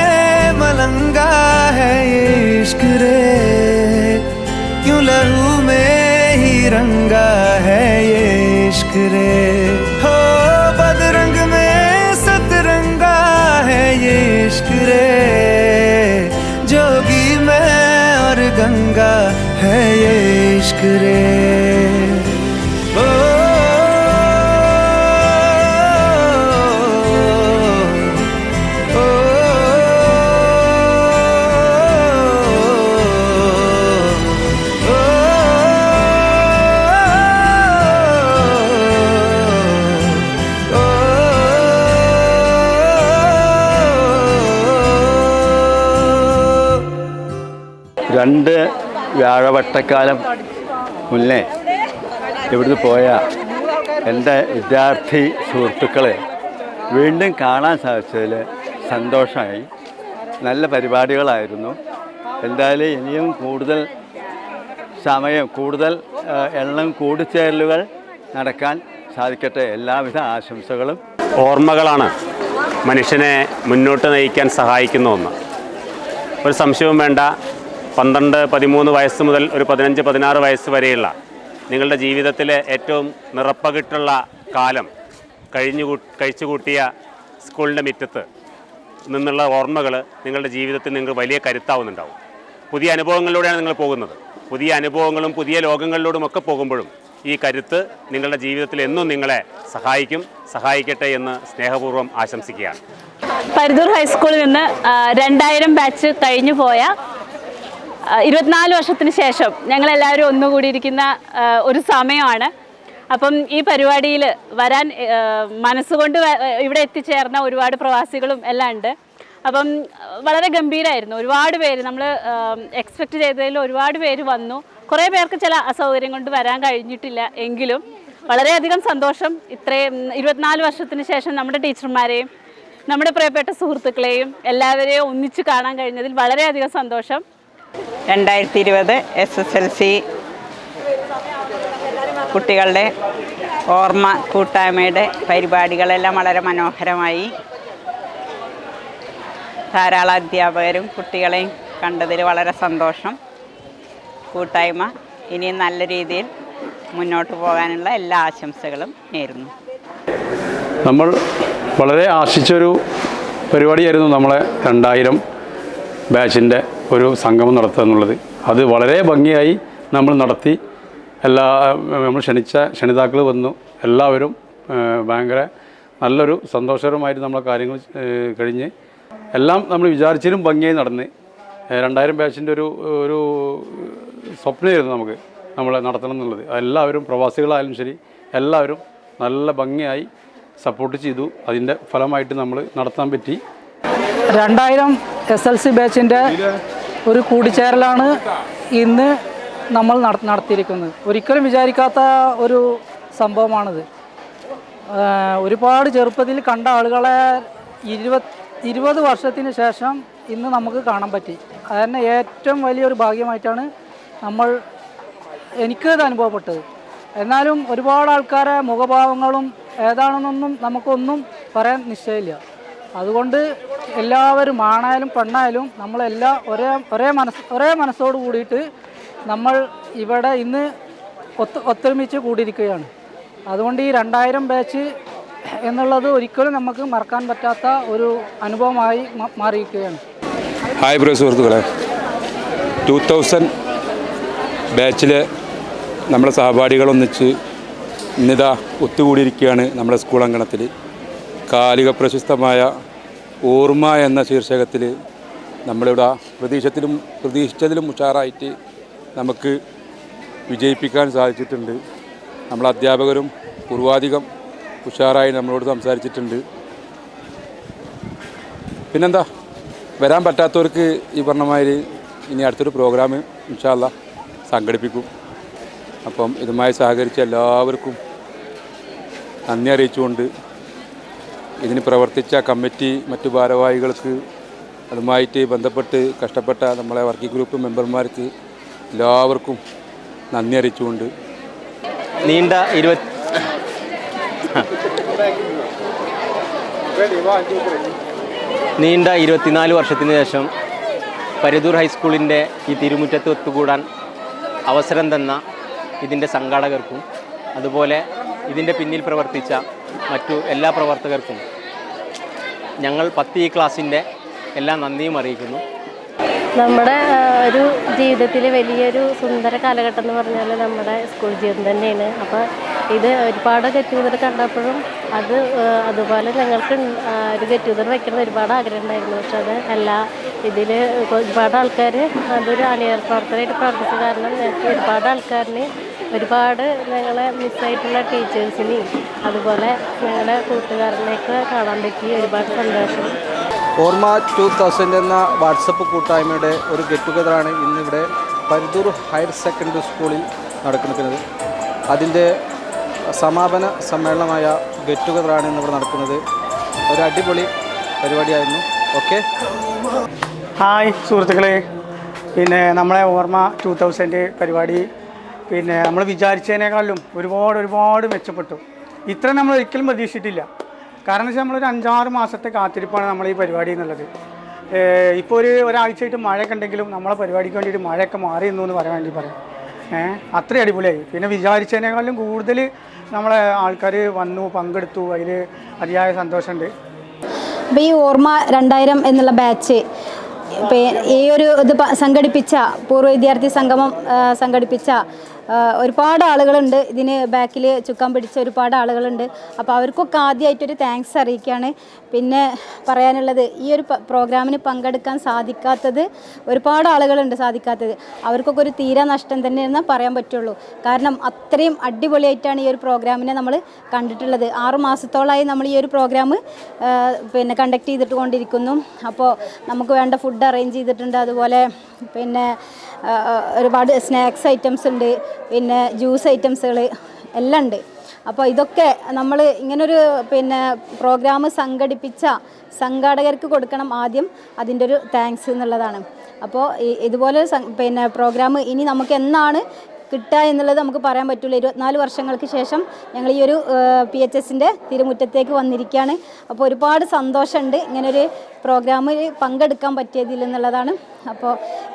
मलंगा है ये इश्क रे, क्यों लहू में ही रंगा है ये इश्क रे। हो बदरंग में सतरंगा है ये इश्क रे, जोगी रंगा है ये इश्क रे। ओ, രണ്ട് വ്യാഴവട്ടക്കാലം മുന്നേ ഇവിടുന്ന് പോയ എൻ്റെ വിദ്യാർത്ഥി സുഹൃത്തുക്കളെ വീണ്ടും കാണാൻ സാധിച്ചതിൽ സന്തോഷമായി. നല്ല പരിപാടികളായിരുന്നു. എന്തായാലും ഇനിയും കൂടുതൽ സമയം, കൂടുതൽ എണ്ണം കൂടിച്ചേരലുകൾ നടക്കാൻ സാധിക്കട്ടെ. എല്ലാവിധ ആശംസകളും. ഓർമ്മകളാണ് മനുഷ്യനെ മുന്നോട്ട് നയിക്കാൻ സഹായിക്കുന്ന ഒന്ന്. ഒരു സംശയവും വേണ്ട, 12-13 വയസ്സ് മുതൽ ഒരു 15-16 വയസ്സ് വരെയുള്ള നിങ്ങളുടെ ജീവിതത്തിലെ ഏറ്റവും നിറപ്പകിട്ടുള്ള കാലം കഴിച്ചു കൂട്ടിയ സ്കൂളിൻ്റെ മുറ്റത്ത് നിന്നുള്ള ഓർമ്മകൾ നിങ്ങളുടെ ജീവിതത്തിൽ നിങ്ങൾക്ക് വലിയ കരുത്താവുന്നുണ്ടാവും. പുതിയ അനുഭവങ്ങളിലൂടെയാണ് നിങ്ങൾ പോകുന്നത്. പുതിയ അനുഭവങ്ങളും പുതിയ ലോകങ്ങളിലൂടെയൊക്കെ പോകുമ്പോഴും ഈ കരുത്ത് നിങ്ങളുടെ ജീവിതത്തിൽ എന്നും നിങ്ങളെ സഹായിക്കട്ടെ എന്ന് സ്നേഹപൂർവ്വം ആശംസിക്കുകയാണ്. പരുതൂർ ഹൈസ്കൂളിൽ നിന്ന് 2000 ബാച്ച് കഴിഞ്ഞു പോയ 24 വർഷത്തിന് ശേഷം ഞങ്ങളെല്ലാവരും ഒന്നുകൂടിയിരിക്കുന്ന ഒരു സമയമാണ്. അപ്പം ഈ പരിപാടിയിൽ വരാൻ മനസ്സുകൊണ്ട് ഇവിടെ എത്തിച്ചേർന്ന ഒരുപാട് പ്രവാസികളും എല്ലാം ഉണ്ട്. അപ്പം വളരെ ഗംഭീരമായിരുന്നു. ഒരുപാട് പേര് നമ്മൾ എക്സ്പെക്റ്റ് ചെയ്തതിൽ ഒരുപാട് പേര് വന്നു. കുറേ പേർക്ക് ചില അസൗകര്യം കൊണ്ട് വരാൻ കഴിഞ്ഞിട്ടില്ല. എങ്കിലും വളരെയധികം സന്തോഷം. ഇത്രയും 24 വർഷത്തിന് ശേഷം നമ്മുടെ ടീച്ചർമാരെയും നമ്മുടെ പ്രിയപ്പെട്ട സുഹൃത്തുക്കളെയും എല്ലാവരെയും ഒന്നിച്ച് കാണാൻ കഴിഞ്ഞതിൽ വളരെയധികം സന്തോഷം. 2020 SSLC കുട്ടികളുടെ ഓർമ്മ കൂട്ടായ്മയുടെ പരിപാടികളെല്ലാം വളരെ മനോഹരമായി. ധാരാളം അധ്യാപകരും കുട്ടികളെയും കണ്ടതിൽ വളരെ സന്തോഷം. കൂട്ടായ്മ ഇനിയും നല്ല രീതിയിൽ മുന്നോട്ട് പോകാനുള്ള എല്ലാ ആശംസകളും നേരുന്നു. നമ്മൾ വളരെ ആശിച്ചൊരു പരിപാടിയായിരുന്നു നമ്മളെ 2000 ബാച്ചിൻ്റെ ഒരു സംഗമം നടത്തുക എന്നുള്ളത്. അത് വളരെ ഭംഗിയായി നമ്മൾ നടത്തി. നമ്മൾ ക്ഷണിതാക്കൾ വന്നു. എല്ലാവരും ഭയങ്കര നല്ലൊരു സന്തോഷകരമായിട്ട് നമ്മളെ കാര്യങ്ങൾ കഴിഞ്ഞ് എല്ലാം നമ്മൾ വിചാരിച്ചതിലും ഭംഗിയായി നടന്ന് 2000 ബാച്ചിൻ്റെ ഒരു സ്വപ്നമായിരുന്നു നമ്മൾ നടത്തണം എന്നുള്ളത്. എല്ലാവരും പ്രവാസികളായാലും ശരി എല്ലാവരും നല്ല ഭംഗിയായി സപ്പോർട്ട് ചെയ്തു. അതിൻ്റെ ഫലമായിട്ട് നമ്മൾ നടത്താൻ പറ്റി. 2000 SLC ബാച്ചിൻ്റെ ഒരു കൂടിച്ചേരലാണ് ഇന്ന് നമ്മൾ നടത്തിയിരിക്കുന്നത്. ഒരിക്കലും വിചാരിക്കാത്ത ഒരു സംഭവമാണിത്. ഒരുപാട് ചെറുപ്പത്തിൽ കണ്ട ആളുകളെ 20 വർഷത്തിന് ശേഷം ഇന്ന് നമുക്ക് കാണാൻ പറ്റി. അതുതന്നെ ഏറ്റവും വലിയൊരു ഭാഗ്യമായിട്ടാണ് എനിക്കത് അനുഭവപ്പെട്ടത്. എന്നാലും ഒരുപാട് ആൾക്കാരെ മുഖഭാവങ്ങളും ഏതാണെന്നൊന്നും നമുക്കൊന്നും പറയാൻ നിശ്ചയമില്ല. അതുകൊണ്ട് എല്ലാവരും ആണായാലും പെണ്ണായാലും നമ്മളെല്ലാം ഒരേ മനസ്സോട് കൂടിയിട്ട് നമ്മൾ ഇവിടെ ഇന്ന് ഒത്തൊരുമിച്ച് കൂടിയിരിക്കുകയാണ്. അതുകൊണ്ട് ഈ 2000 ബാച്ച് എന്നുള്ളത് ഒരിക്കലും നമുക്ക് മറക്കാൻ പറ്റാത്ത ഒരു അനുഭവമായി മാറിയിരിക്കുകയാണ്. ഹായ് പ്രിയ സുഹൃത്തുക്കളെ, 2000 ബാച്ചിലെ നമ്മളെ സഹപാഠികളൊന്നിച്ച് ഇന്നിതാ ഒത്തുകൂടിയിരിക്കുകയാണ് നമ്മുടെ സ്കൂൾ അങ്കണത്തിൽ. കാലിക പ്രശസ്തമായ ഓർമ്മ എന്ന ശീർഷകത്തിൽ നമ്മളിവിടെ പ്രതീക്ഷിച്ചതിലും ഉഷാറായിട്ട് നമുക്ക് വിജയിപ്പിക്കാൻ സാധിച്ചിട്ടുണ്ട്. നമ്മളെ അധ്യാപകരും പൂർവാധികം ഉഷാറായി നമ്മളോട് സംസാരിച്ചിട്ടുണ്ട്. പിന്നെന്താ, വരാൻ പറ്റാത്തവർക്ക് ഈ പറഞ്ഞമാതിരി ഇനി അടുത്തൊരു പ്രോഗ്രാം ഇൻഷാ അല്ലാഹ് സംഘടിപ്പിക്കും. അപ്പം ഇതുമായി സഹകരിച്ച എല്ലാവർക്കും നന്ദി അറിയിച്ചുകൊണ്ട് ഇതിന് പ്രവർത്തിച്ച കമ്മിറ്റി, മറ്റു ഭാരവാഹികൾക്ക്, അതുമായിട്ട് ബന്ധപ്പെട്ട് കഷ്ടപ്പെട്ട നമ്മളെ വർക്കിംഗ് ഗ്രൂപ്പ് മെമ്പർമാർക്ക് എല്ലാവർക്കും നന്ദി അറിയിച്ചുകൊണ്ട് നീണ്ട 24 വർഷത്തിന് ശേഷം പരുതൂർ ഹൈസ്കൂളിൻ്റെ ഈ തിരുമുറ്റത്ത് ഒത്തുകൂടാൻ അവസരം തന്ന ഇതിൻ്റെ സംഘാടകർക്കും അതുപോലെ ഇതിൻ്റെ പിന്നിൽ പ്രവർത്തിച്ച മറ്റു എല്ലാ പ്രവർത്തകർക്കും ഞങ്ങൾ 10 ക്ലാസ്സിൻ്റെ എല്ലാ നന്ദിയും അറിയിക്കുന്നു. നമ്മുടെ ഒരു ജീവിതത്തിൽ വലിയൊരു സുന്ദര കാലഘട്ടം എന്ന് പറഞ്ഞാൽ നമ്മുടെ സ്കൂൾ ജീവിതം തന്നെയാണ്. അപ്പോൾ ഇത് ഒരുപാട് ഗെറ്റ് ടുഗദർ കണ്ടപ്പോഴും അതുപോലെ ഞങ്ങൾക്ക് ഒരു ഗെറ്റ് ടുഗദർ വയ്ക്കണം ഒരുപാട് ആഗ്രഹം ഉണ്ടായിരുന്നു. പക്ഷെ അത് ഇതിൽ ഒരുപാട് ആൾക്കാർ അതൊരു അണിയർ പ്രവർത്തനമായിട്ട് പ്രവർത്തിച്ച കാരണം ഞങ്ങൾക്ക് ഒരുപാട് ആൾക്കാരിന് ഒരുപാട് ഞങ്ങളെ മിസ്സായിട്ടുള്ള ടീച്ചേഴ്സിനെയും അതുപോലെ ഞങ്ങളുടെ കൂട്ടുകാരനെയൊക്കെ കാണാൻ പറ്റി. ഒരുപാട് സന്തോഷം. ഓർമ്മ 2000 എന്ന വാട്സപ്പ് കൂട്ടായ്മയുടെ ഒരു ഗെറ്റ് ടുഗദറാണ് ഇന്നിവിടെ പരുതൂർ ഹയർ സെക്കൻഡറി സ്കൂളിൽ നടക്കുന്നത്. അതിൻ്റെ സമാപന സമ്മേളനമായ ഗെറ്റ് ടുഗദറാണ് ഇന്നിവിടെ നടക്കുന്നത്. ഒരു അടിപൊളി പരിപാടിയായിരുന്നു. ഓക്കെ, ഹായ് സുഹൃത്തുക്കളെ, നമ്മളെ ഓർമ്മ 2000 പരിപാടി നമ്മൾ വിചാരിച്ചതിനേക്കാളും ഒരുപാട് മെച്ചപ്പെട്ടു. ഇത്ര നമ്മൾ ഒരിക്കലും പ്രതീക്ഷിച്ചിട്ടില്ല. കാരണം വെച്ചാൽ നമ്മളൊരു 5-6 മാസത്തെ കാത്തിരിപ്പാണ് നമ്മൾ ഈ പരിപാടി എന്നുള്ളത്. ഇപ്പോൾ ഒരാഴ്ചയായിട്ട് മഴയൊക്കെ ഉണ്ടെങ്കിലും നമ്മളെ പരിപാടിക്ക് വേണ്ടിയിട്ട് മഴയൊക്കെ മാറി എന്ന് പറയാൻ പറയാം. അത്രയും അടിപൊളിയായി. പിന്നെ വിചാരിച്ചതിനേക്കാളും കൂടുതൽ നമ്മളെ ആൾക്കാർ വന്നു പങ്കെടുത്തു. അതിൽ അതിയായ സന്തോഷമുണ്ട്. അപ്പോൾ ഈ ഓർമ്മ 2000 എന്നുള്ള ബാച്ച് ഈ ഒരു ഇത് സംഘടിപ്പിച്ച പൂർവ്വ വിദ്യാർത്ഥി സംഗമം സംഘടിപ്പിച്ച ഒരുപാട് ആളുകളുണ്ട്. ഇതിന് ബാക്കിൽ ചുക്കാൻ പിടിച്ച ഒരുപാട് ആളുകളുണ്ട്. അപ്പോൾ അവർക്കൊക്കെ ആദ്യമായിട്ടൊരു താങ്ക്സ് അറിയിക്കുകയാണ്. പിന്നെ പറയാനുള്ളത്, ഈ ഒരു പ്രോഗ്രാമിന് പങ്കെടുക്കാൻ സാധിക്കാത്തത് ഒരുപാട് ആളുകളുണ്ട്. സാധിക്കാത്തത് അവർക്കൊക്കെ ഒരു തീരാ നഷ്ടം തന്നെയെന്ന് പറയാൻ പറ്റുള്ളൂ. കാരണം അത്രയും അടിപൊളിയായിട്ടാണ് ഈ ഒരു പ്രോഗ്രാമിനെ നമ്മൾ കണ്ടിട്ടുള്ളത്. 6 മാസത്തോളമായി നമ്മൾ ഈ ഒരു പ്രോഗ്രാം കണ്ടക്ട് ചെയ്തിട്ട് കൊണ്ടിരിക്കുന്നു. അപ്പോൾ നമുക്ക് വേണ്ട ഫുഡ് അറേഞ്ച് ചെയ്തിട്ടുണ്ട്. അതുപോലെ ഒരുപാട് സ്നാക്സ് ഐറ്റംസ് ഉണ്ട്, ജ്യൂസ് ഐറ്റംസുകൾ എല്ലാം ഉണ്ട്. അപ്പോൾ ഇതൊക്കെ നമ്മൾ ഇങ്ങനൊരു പ്രോഗ്രാം സംഘടിപ്പിച്ച സംഘാടകർക്ക് കൊടുക്കണം ആദ്യം അതിൻ്റെ ഒരു താങ്ക്സ് എന്നുള്ളതാണ്. അപ്പോൾ ഇതുപോലെ പ്രോഗ്രാം ഇനി നമുക്ക് എന്നാണ് കിട്ടുക എന്നുള്ളത് നമുക്ക് പറയാൻ പറ്റില്ല. 24 വർഷങ്ങൾക്ക് ശേഷം ഞങ്ങൾ ഈ ഒരു PHSൻ്റെ തിരുമുറ്റത്തേക്ക് വന്നിരിക്കുകയാണ്. അപ്പോൾ ഒരുപാട് സന്തോഷമുണ്ട് ഇങ്ങനൊരു പ്രോഗ്രാമിൽ പങ്കെടുക്കാൻ പറ്റിയതിൽ എന്നുള്ളതാണ്. അപ്പോൾ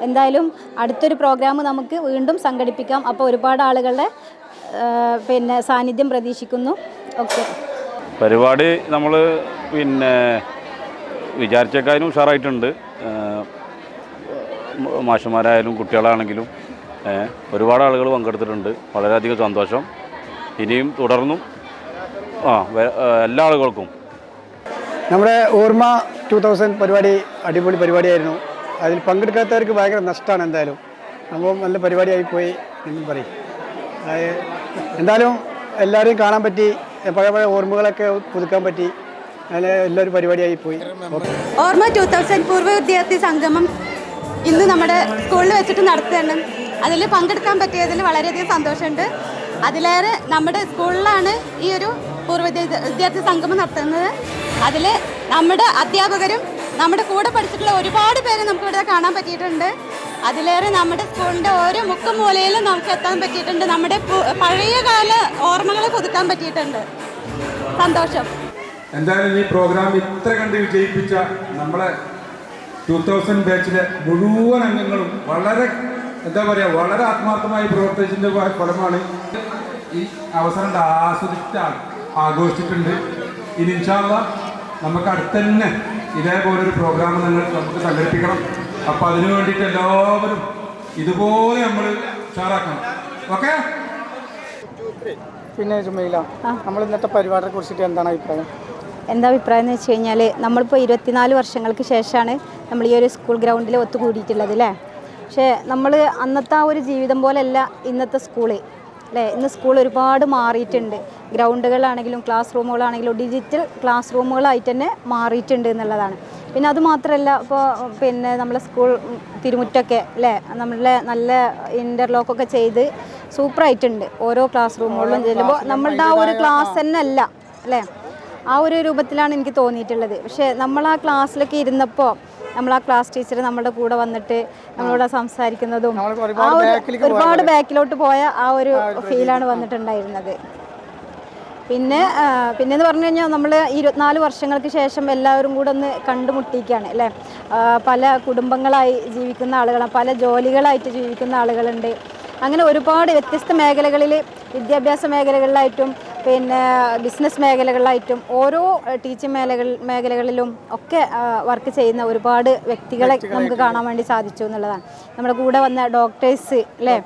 എന്തായാലും അടുത്തൊരു പ്രോഗ്രാം നമുക്ക് വീണ്ടും സംഘടിപ്പിക്കാം. അപ്പോൾ ഒരുപാട് ആളുകളുടെ സാന്നിധ്യം പ്രതീക്ഷിക്കുന്നു. ഓക്കെ, പരിപാടി നമ്മൾ വിചാരിച്ചേക്കാനും ഉഷാറായിട്ടുണ്ട്. മാഷന്മാരായാലും കുട്ടികളാണെങ്കിലും ഒരുപാട് ആളുകൾ പങ്കെടുത്തിട്ടുണ്ട്. വളരെയധികം സന്തോഷം. ഇനിയും തുടർന്നും എല്ലാ ആളുകൾക്കും നമ്മുടെ ഓർമ്മ 2000 പരിപാടി അടിപൊളി പരിപാടിയായിരുന്നു. അതിൽ പങ്കെടുക്കാത്തവർക്ക് ഭയങ്കര നഷ്ടമാണ്. എന്തായാലും അപ്പോൾ നല്ല പരിപാടിയായിപ്പോയി എന്നും പറയും. എന്തായാലും എല്ലാവരെയും കാണാൻ പറ്റി, പഴയ ഓർമ്മകളൊക്കെ പുതുക്കാൻ പറ്റി. എല്ലാവരും പരിപാടിയായിപ്പോയി. ഓർമ്മ 2000 പൂർവ്വ വിദ്യാർത്ഥി സംഗമം ഇന്ന് നമ്മുടെ സ്കൂളിൽ വെച്ചിട്ട് നടത്തുകയാണ്. അതിൽ പങ്കെടുക്കാൻ പറ്റിയതിൽ വളരെയധികം സന്തോഷമുണ്ട്. അതിലേറെ നമ്മുടെ സ്കൂളിലാണ് ഈ ഒരു പൂർവ്വ വിദ്യാർത്ഥി സംഗമം നടത്തുന്നത്. അതിൽ നമ്മുടെ അധ്യാപകരും നമ്മുടെ കൂടെ പഠിച്ചിട്ടുള്ള ഒരുപാട് പേര് നമുക്കിവിടെ കാണാൻ പറ്റിയിട്ടുണ്ട്. അതിലേറെ നമ്മുടെ സ്കൂളിൻ്റെ ഓരോ മുക്കും മൂലയിലും നമുക്ക് എത്താൻ പറ്റിയിട്ടുണ്ട്. നമ്മുടെ പഴയകാല ഓർമ്മകളെ പുതുക്കാൻ പറ്റിയിട്ടുണ്ട്. സന്തോഷം. എന്തായാലും ഈ പ്രോഗ്രാം ഇത്ര കണ്ട് വിജയിപ്പിച്ച നമ്മളെ 2000 ബാച്ചിലെ മുഴുവൻ അംഗങ്ങളും വളരെ വളരെ ആത്മാർത്ഥമായി പ്രവർത്തിച്ചതിൻ്റെ ഫലമാണ് ഈ അവസരം ആസ്വദിച്ച് ആഘോഷിച്ചിട്ടുണ്ട്. ഇനി ഇൻഷാ അല്ലാഹ് നമുക്ക് അടുത്തന്നെ ഇതേപോലൊരു പ്രോഗ്രാം നമുക്ക് സംഘടിപ്പിക്കണം. അപ്പോൾ അതിനു വേണ്ടിയിട്ട് എല്ലാവരും ഇതുപോലെ നമ്മൾ ഉഷാറാക്കണം. ഓക്കെ. ജുമൈല, നമ്മൾ ഇന്നത്തെ പരിപാടിയെ കുറിച്ചിട്ട് എന്താണ് അഭിപ്രായം? എന്താ അഭിപ്രായം എന്ന് വെച്ച് കഴിഞ്ഞാൽ, നമ്മളിപ്പോൾ 24 വർഷങ്ങൾക്ക് ശേഷമാണ് നമ്മൾ ഈ ഒരു സ്കൂൾ ഗ്രൗണ്ടിൽ ഒത്തുകൂടിയിട്ടുള്ളത് അല്ലേ. പക്ഷേ നമ്മൾ അന്നത്തെ ആ ഒരു ജീവിതം പോലെയല്ല ഇന്നത്തെ സ്കൂള് അല്ലേ. ഇന്ന് സ്കൂൾ ഒരുപാട് മാറിയിട്ടുണ്ട്. ഗ്രൗണ്ടുകളാണെങ്കിലും ക്ലാസ് റൂമുകളാണെങ്കിലും ഡിജിറ്റൽ ക്ലാസ് റൂമുകളായിട്ട് തന്നെ മാറിയിട്ടുണ്ട് എന്നുള്ളതാണ്. പിന്നെ അതുമാത്രമല്ല, ഇപ്പോൾ നമ്മളെ സ്കൂൾ തിരുമുറ്റൊക്കെ അല്ലേ, നമ്മളെ നല്ല ഇൻ്റർലോക്കൊക്കെ ചെയ്ത് സൂപ്പറായിട്ടുണ്ട്. ഓരോ ക്ലാസ് റൂമുകളിലും ചെല്ലുമ്പോൾ നമ്മളുടെ ആ ഒരു ക്ലാസ് തന്നെ അല്ല അല്ലേ, ആ ഒരു രൂപത്തിലാണ് എനിക്ക് തോന്നിയിട്ടുള്ളത്. പക്ഷേ നമ്മൾ ആ ക്ലാസ്സിലൊക്കെ ഇരുന്നപ്പോൾ നമ്മൾ ആ ക്ലാസ് ടീച്ചർ നമ്മുടെ കൂടെ വന്നിട്ട് നമ്മളോട് സംസാരിക്കുന്നതും ഒരുപാട് ബാക്കിലോട്ട് പോയ ആ ഒരു ഫീലാണ് വന്നിട്ടുണ്ടായിരുന്നത്. പിന്നെന്ന് പറഞ്ഞു കഴിഞ്ഞാൽ നമ്മൾ 24 വർഷങ്ങൾക്ക് ശേഷം എല്ലാവരും കൂടെ ഒന്ന് കണ്ടുമുട്ടിക്കുകയാണ് അല്ലേ. പല കുടുംബങ്ങളായി ജീവിക്കുന്ന ആളുകളാണ്, പല ജോലികളായിട്ട് ജീവിക്കുന്ന ആളുകളുണ്ട്. അങ്ങനെ ഒരുപാട് വ്യത്യസ്ത മേഖലകളിൽ, വിദ്യാഭ്യാസ മേഖലകളിലായിട്ടും പിന്നെ ബിസിനസ് മേഖലകളിലായിട്ടും ഓരോ ടീച്ചിങ് മേഖലകളിലും ഒക്കെ വർക്ക് ചെയ്യുന്ന ഒരുപാട് വ്യക്തികളെ നമുക്ക് കാണാൻ വേണ്ടി സാധിച്ചു എന്നുള്ളതാണ്. നമ്മുടെ കൂടെ വന്ന ഡോക്ടേഴ്സ് അല്ലേ,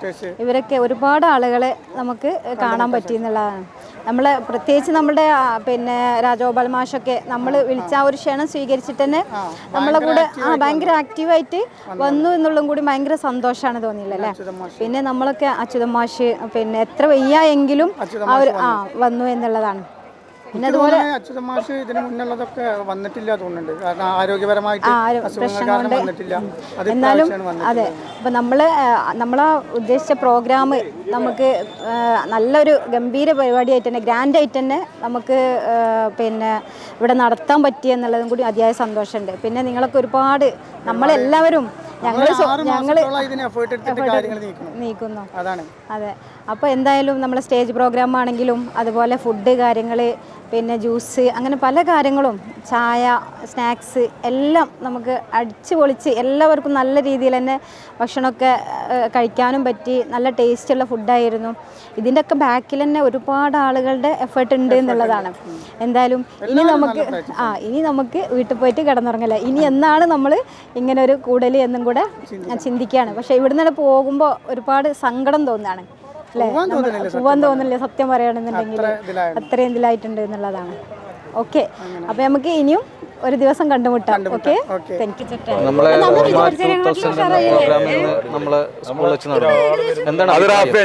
ഇവരൊക്കെ ഒരുപാട് ആളുകളെ നമുക്ക് കാണാൻ പറ്റി എന്നുള്ളതാണ്. നമ്മൾ പ്രത്യേകിച്ച് നമ്മുടെ പിന്നെ രാജഗോപാൽ മാഷൊക്കെ നമ്മൾ വിളിച്ച ആ ഒരു ക്ഷണം സ്വീകരിച്ചിട്ട് തന്നെ നമ്മളെ കൂടെ ഭയങ്കര ആക്റ്റീവായിട്ട് വന്നു എന്നുള്ളതും കൂടി ഭയങ്കര സന്തോഷമാണ് തോന്നിയില്ല അല്ലേ. പിന്നെ നമ്മളൊക്കെ അച്യുതൻ മാഷ് പിന്നെ എത്ര വയ്യ എങ്കിലും വന്നു എന്നുള്ളതാണ്. പിന്നെ അതുപോലെ അച്യുതൻ മാഷ് ഇതിന് മുന്നുള്ളതൊക്കെ വന്നിട്ടില്ല തോന്നുന്നുണ്ട്, കാരണം ആരോഗ്യപരമായിട്ട് വന്നിട്ടില്ല. എന്നാലും അതെ, അപ്പം നമ്മളാ ഉദ്ദേശിച്ച പ്രോഗ്രാം നമുക്ക് നല്ലൊരു ഗംഭീര പരിപാടിയായിട്ട് തന്നെ ഗ്രാൻഡായിട്ട് തന്നെ നമുക്ക് പിന്നെ ഇവിടെ നടത്താൻ പറ്റി എന്നുള്ളതും കൂടി അതിയായ സന്തോഷമുണ്ട്. പിന്നെ നിങ്ങളൊക്കെ ഒരുപാട് നമ്മളെല്ലാവരും ഞങ്ങൾ നീക്കുന്നു. അതെ, അപ്പോൾ എന്തായാലും നമ്മൾ സ്റ്റേജ് പ്രോഗ്രാം ആണെങ്കിലും അതുപോലെ ഫുഡ് കാര്യങ്ങൾ, പിന്നെ ജ്യൂസ്, അങ്ങനെ പല കാര്യങ്ങളും, ചായ, സ്നാക്സ് എല്ലാം നമുക്ക് അടിച്ച് പൊളിച്ച് എല്ലാവർക്കും നല്ല രീതിയിൽ തന്നെ ഭക്ഷണമൊക്കെ കഴിക്കാനും പറ്റി. നല്ല ടേസ്റ്റുള്ള ഫുഡായിരുന്നു. ഇതിൻ്റെയൊക്കെ ബാക്കിൽ തന്നെ ഒരുപാട് ആളുകളുടെ എഫേർട്ട് ഉണ്ട് എന്നുള്ളതാണ്. എന്തായാലും ഇനി നമുക്ക് വീട്ടിൽ പോയിട്ട് കിടന്നുറങ്ങല. ഇനി എന്നാണ് നമ്മൾ ഇങ്ങനെ ഒരു കൂടൽ എന്നും കൂടെ ചിന്തിക്കുകയാണ്. പക്ഷേ ഇവിടുന്ന് തന്നെ പോകുമ്പോൾ ഒരുപാട് സങ്കടം തോന്നുകയാണ് അല്ലേ, പോവാൻ തോന്നുന്നില്ല സത്യം പറയുകയാണെന്നുണ്ടെങ്കിൽ, അത്രയും ഇതിലായിട്ടുണ്ട് എന്നുള്ളതാണ്. ഓക്കെ, അപ്പോൾ നമുക്ക് ഇനിയും ഒരു ദിവസം കണ്ടുമുട്ടാം. Okay, thank you.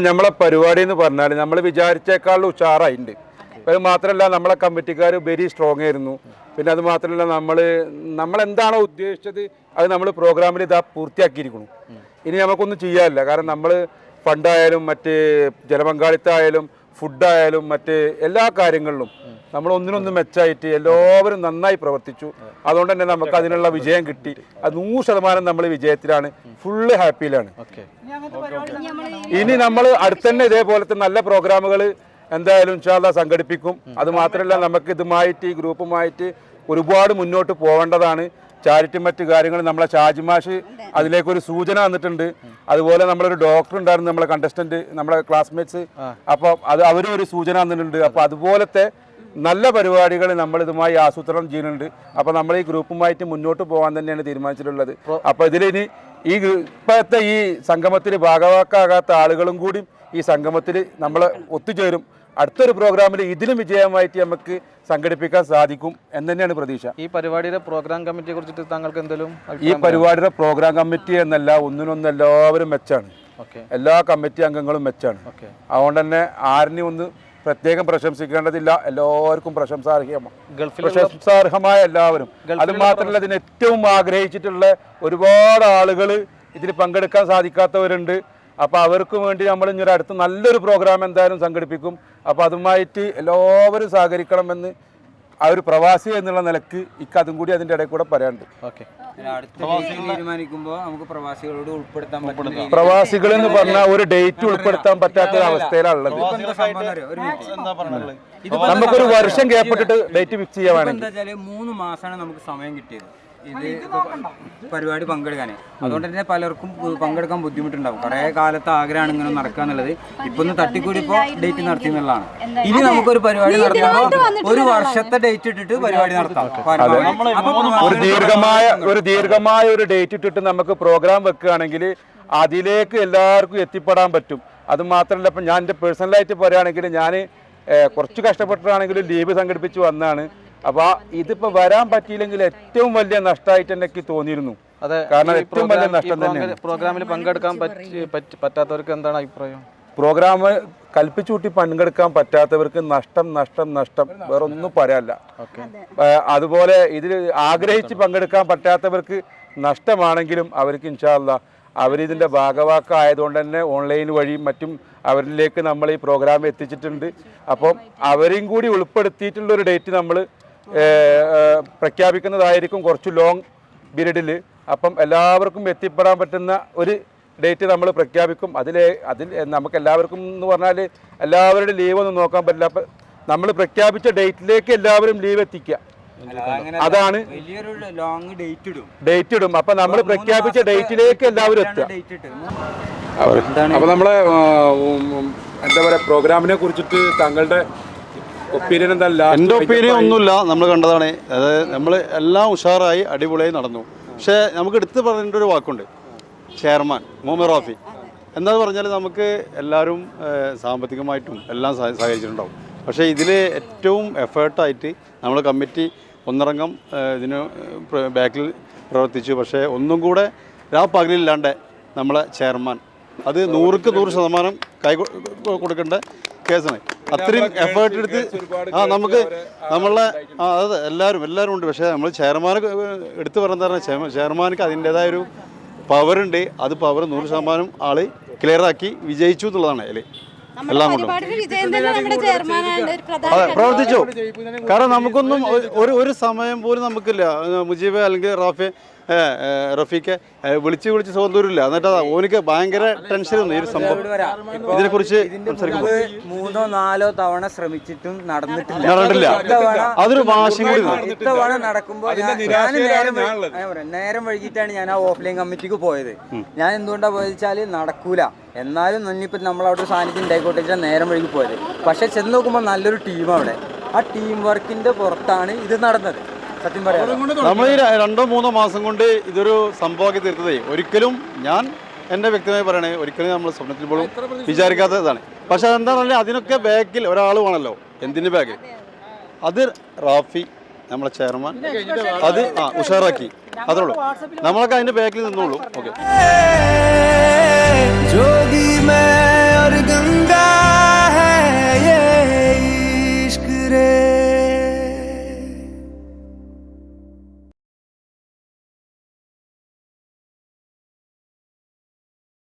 നമ്മളെ പരിപാടി എന്ന് പറഞ്ഞാൽ നമ്മൾ വിചാരിച്ചേക്കാളും ഉഷാറായിട്ടുണ്ട്. അത് മാത്രമല്ല നമ്മളെ കമ്മിറ്റിക്കാർ വെരി സ്ട്രോങ് ആയിരുന്നു. പിന്നെ അത് മാത്രമല്ല നമ്മളെന്താണോ ഉദ്ദേശിച്ചത് അത് നമ്മൾ പ്രോഗ്രാമിൽ ഇതാ പൂർത്തിയാക്കിയിരിക്കുന്നു. ഇനി നമുക്കൊന്നും ചെയ്യാനില്ല, കാരണം നമ്മൾ ഫണ്ടായാലും മറ്റ് ജനപങ്കാളിത്തമായാലും ഫുഡായാലും മറ്റ് എല്ലാ കാര്യങ്ങളിലും നമ്മൾ ഒന്നിനൊന്നും മെച്ചമായിട്ട് എല്ലാവരും നന്നായി പ്രവർത്തിച്ചു. അതുകൊണ്ട് തന്നെ നമുക്ക് അതിനുള്ള വിജയം കിട്ടി. അത് 100% നമ്മൾ വിജയത്തിലാണ്, ഫുള്ള് ഹാപ്പിയിലാണ്. ഇനി നമ്മൾ അടുത്തന്നെ ഇതേപോലത്തെ നല്ല പ്രോഗ്രാമുകൾ എന്തായാലും ഇൻഷാ അല്ലാഹ് സംഘടിപ്പിക്കും. അത് മാത്രമല്ല നമുക്ക് ഇതുമായിട്ട് ഈ ഗ്രൂപ്പുമായിട്ട് ഒരുപാട് മുന്നോട്ട് പോകേണ്ടതാണ്. ചാരിറ്റി മറ്റ് കാര്യങ്ങൾ നമ്മളെ ഷാജിമാഷ് അതിലേക്കൊരു സൂചന തന്നിട്ടുണ്ട്. അതുപോലെ നമ്മളൊരു ഡോക്ടർ ഉണ്ടായിരുന്നു, നമ്മളെ കണ്ടസ്റ്റന്റ്, നമ്മളെ ക്ലാസ്മേറ്റ്സ്, അപ്പോൾ അവരും ഒരു സൂചന തന്നിട്ടുണ്ട്. അപ്പോൾ അതുപോലത്തെ നല്ല പരിപാടികൾ നമ്മൾ ഇതുമായി ആസൂത്രണം ചെയ്യുന്നുണ്ട്. അപ്പോൾ നമ്മൾ ഈ ഗ്രൂപ്പുമായിട്ട് മുന്നോട്ട് പോകാൻ തന്നെയാണ് തീരുമാനിച്ചിട്ടുള്ളത്. അപ്പോൾ ഇതിലിനി ഇപ്പോഴത്തെ ഈ സംഗമത്തിൽ ഭാഗവാക്കാകാത്ത ആളുകളും കൂടി ഈ സംഗമത്തിൽ നമ്മൾ ഒത്തുചേരും. അടുത്തൊരു പ്രോഗ്രാമിൽ ഇതിലും വിജയമായിട്ട് നമുക്ക് സംഘടിപ്പിക്കാൻ സാധിക്കും എന്ന് തന്നെയാണ് പ്രതീക്ഷ. ഈ പരിപാടിയുടെ പ്രോഗ്രാം കമ്മിറ്റിയെ കുറിച്ചിട്ട് താങ്കൾക്ക് എന്തെങ്കിലും? ഈ പരിപാടിയുടെ പ്രോഗ്രാം കമ്മിറ്റി എന്നല്ല, ഒന്നിനൊന്നും എല്ലാവരും മെച്ചാണ്. എല്ലാ കമ്മിറ്റി അംഗങ്ങളും മെച്ചാണ്. അതുകൊണ്ട് തന്നെ ആരിനെയും ഒന്ന് പ്രത്യേകം പ്രശംസിക്കേണ്ടതില്ല, എല്ലാവർക്കും പ്രശംസാർഹമായ എല്ലാവരും. അത് മാത്രമല്ല ഇതിന് ഏറ്റവും ആഗ്രഹിച്ചിട്ടുള്ള ഒരുപാട് ആളുകൾ ഇതിൽ പങ്കെടുക്കാൻ സാധിക്കാത്തവരുണ്ട്. അപ്പോൾ അവർക്ക് വേണ്ടി നമ്മൾ ഇനി അടുത്ത് നല്ലൊരു പ്രോഗ്രാം എന്തായാലും സംഘടിപ്പിക്കും. അപ്പോൾ അതുമായിട്ട് എല്ലാവരും സഹകരിക്കണമെന്ന് ആ ഒരു പ്രവാസി എന്നുള്ള നിലക്ക് അതും കൂടി അതിൻ്റെ ഇടയിൽ കൂടെ പറയാനുണ്ട്. തീരുമാനിക്കുമ്പോൾ നമുക്ക് പ്രവാസികളോട് ഉൾപ്പെടുത്താൻ പറ്റും. പ്രവാസികൾ എന്ന് പറഞ്ഞാൽ ഒരു ഡേറ്റ് ഉൾപ്പെടുത്താൻ പറ്റാത്ത ഒരു അവസ്ഥയിലാണുള്ളത്. നമുക്കൊരു വർഷം ഗ്യാപ്പിട്ടിട്ട് ഡേറ്റ് ഫിക്സ് ചെയ്യാൻ 3 മാസമാണ് നമുക്ക് സമയം കിട്ടിയത് ഇത് പരിപാടി പങ്കെടുക്കാൻ. അതുകൊണ്ട് തന്നെ പലർക്കും പങ്കെടുക്കാൻ ബുദ്ധിമുട്ടുണ്ടാവും. കുറേ കാലത്ത് ആഗ്രഹമാണ് ഇങ്ങനെ നടക്കുക എന്നുള്ളത്. ഇപ്പൊ ഒന്ന് തട്ടിക്കൂടിപ്പോ ഡേറ്റ് നടത്തി എന്നുള്ളതാണ്. ഇനി നമുക്കൊരു പരിപാടി നടത്തുമ്പോൾ 1 വർഷത്തെ ഡേറ്റ് ഇട്ടിട്ട് പരിപാടി നടത്താം. ഒരു ദീർഘമായ ഒരു ഡേറ്റ് ഇട്ടിട്ട് നമുക്ക് പ്രോഗ്രാം വെക്കുകയാണെങ്കിൽ അതിലേക്ക് എല്ലാവർക്കും എത്തിപ്പെടാൻ പറ്റും. അത് മാത്രമല്ല, ഇപ്പം ഞാൻ എൻ്റെ പേഴ്സണലായിട്ട് പറയുകയാണെങ്കിൽ ഞാൻ കുറച്ച് കഷ്ടപ്പെട്ടിട്ടാണെങ്കിലും ലീവ് സംഘടിപ്പിച്ച് വന്നതാണ്. അപ്പോൾ ഇതിപ്പോൾ വരാൻ പറ്റിയില്ലെങ്കിൽ ഏറ്റവും വലിയ നഷ്ടമായിട്ട് എനിക്ക് തോന്നിയിരുന്നു. കാരണം ഏറ്റവും വലിയ നഷ്ടം തന്നെയാണ്. പ്രോഗ്രാമിൽ പങ്കെടുക്കാൻ പറ്റാത്തവർക്ക് എന്താണ് അഭിപ്രായം? പ്രോഗ്രാം കൽപ്പിച്ചുകൂട്ടി പങ്കെടുക്കാൻ പറ്റാത്തവർക്ക് നഷ്ടം നഷ്ടം നഷ്ടം, വേറെ ഒന്നും പറയാനില്ല. അതുപോലെ ഇതിൽ ആഗ്രഹിച്ച് പങ്കെടുക്കാൻ പറ്റാത്തവർക്ക് നഷ്ടമാണെങ്കിലും അവർക്ക് ഇൻഷാ അല്ലാഹ് അവരിതിൻ്റെ ഭാഗവാക്കായതുകൊണ്ട് തന്നെ ഓൺലൈൻ വഴിയും മറ്റും അവരിലേക്ക് നമ്മൾ ഈ പ്രോഗ്രാം എത്തിച്ചിട്ടുണ്ട്. അപ്പം അവരെയും കൂടി ഉൾപ്പെടുത്തിയിട്ടുള്ളൊരു ഡേറ്റ് നമ്മൾ പ്രഖ്യാപിക്കുന്നതായിരിക്കും കുറച്ച് ലോങ് പീരീഡിൽ. അപ്പം എല്ലാവർക്കും എത്തിപ്പെടാൻ പറ്റുന്ന ഒരു ഡേറ്റ് നമ്മൾ പ്രഖ്യാപിക്കും. അതിൽ നമുക്ക് എല്ലാവർക്കും എന്ന് പറഞ്ഞാൽ എല്ലാവരുടെയും ലീവ് ഒന്നും നോക്കാൻ പറ്റില്ല. അപ്പം നമ്മൾ പ്രഖ്യാപിച്ച ഡേറ്റിലേക്ക് എല്ലാവരും ലീവ് എത്തിക്കുക, അതാണ് ഡേറ്റ് ഇടും. അപ്പൊ നമ്മൾ പ്രഖ്യാപിച്ച ഡേറ്റിലേക്ക് എല്ലാവരും എത്തുക. അപ്പൊ നമ്മളെ എന്താ പറയുക പ്രോഗ്രാമിനെ കുറിച്ചിട്ട് താങ്കളുടെ ഒപ്പീനിയൻ എന്താ? എൻ്റെ ഒപ്പീനിയൻ ഒന്നുമില്ല, നമ്മൾ കണ്ടതാണ്. അതായത് നമ്മൾ എല്ലാം ഉഷാറായി അടിപൊളിയായി നടന്നു. പക്ഷേ നമുക്ക് എടുത്ത് പറയേണ്ട ഒരു വാക്കുണ്ട്, ചെയർമാൻ മുഹമ്മദ് റാഫി. എന്താന്ന് പറഞ്ഞാൽ നമുക്ക് എല്ലാവരും സാമ്പത്തികമായിട്ടും എല്ലാം സഹായിച്ചിട്ടുണ്ടാവും. പക്ഷേ ഇതിൽ ഏറ്റവും എഫേർട്ടായിട്ട് നമ്മൾ കമ്മിറ്റി ഒന്നിറങ്ങം ഇതിന് ബാക്കിൽ പ്രവർത്തിച്ചു. പക്ഷേ ഒന്നും കൂടെ പകലില്ലാണ്ട് നമ്മളെ ചെയർമാൻ അത് 100% കൈ കൊടുക്കേണ്ട കേസാണ്. അത്രയും എഫേർട്ട് എടുത്ത് നമുക്ക് നമ്മളെ അതെ എല്ലാവരും ഉണ്ട്. പക്ഷേ നമ്മൾ ചെയർമാൻ എടുത്തു പറഞ്ഞാൽ ചെയർമാർക്ക് അതിൻ്റേതായൊരു പവറുണ്ട്. അത് പവർ 100% ആൾ ക്ലിയറാക്കി വിജയിച്ചു എന്നുള്ളതാണ് അതിൽ എല്ലാം കൊണ്ടും. അതെ, പ്രവർത്തിച്ചു. കാരണം നമുക്കൊന്നും ഒരു സമയം പോലും നമുക്കില്ല. മുജീബ് അല്ലെങ്കിൽ റഫീഖെ വിളിച്ച് സ്വന്തൂരില്ല. എന്നിട്ട് ഓനിക്ക് ഭയങ്കര ടെൻഷനൊന്നും ഈ ഒരു സംഭവം ഇതിനെ കുറിച്ച് സംസാരിക്കുമ്പോൾ 3-4 തവണ ശ്രമിച്ചിട്ടും നടന്നിട്ടില്ല. അതൊരു വാശിയും കൂടി ഇത്തവണ നടക്കുമ്പോൾ നേരം വൈകിട്ടാണ് ഞാൻ ആ ഓഫ്ലൈൻ കമ്മിറ്റിക്ക് പോയത്. ഞാൻ എന്തുകൊണ്ടാണ് പോയത് വെച്ചാൽ നടക്കൂല, എന്നാലും ഇനിയിപ്പോൾ നമ്മളവിടെ ഒരു സാന്നിധ്യം ഉണ്ടായിക്കോട്ടെ നേരം വൈകി പോയത്. പക്ഷെ ചെന്ന് നോക്കുമ്പോൾ നല്ലൊരു ടീം അവിടെ, ആ ടീം വർക്കിന്റെ പുറത്താണ് ഇത് നടന്നത്. സത്യം പറയാം, നമ്മൾ ഈ 2-3 മാസം കൊണ്ട് ഇതൊരു സംഭവമാക്കി തീർത്തതേ ഒരിക്കലും ഞാൻ എൻ്റെ വ്യക്തിമായി പറയണേ ഒരിക്കലും നമ്മൾ സ്വപ്നത്തിൽ പോലും വിചാരിക്കാത്തതാണ്. പക്ഷെ അതെന്താണെന്ന് പറഞ്ഞാൽ അതിനൊക്കെ ബാക്കിൽ ഒരാൾ വേണമല്ലോ. എന്തിൻ്റെ ബാക്കിൽ? അത് റാഫി നമ്മളെ ചെയർമാൻ അത് ഉഷാറാക്കി. അതേ ഉള്ളൂ, നമ്മളൊക്കെ അതിൻ്റെ ബാക്കിൽ നിന്നുള്ളൂ. ഓക്കെ.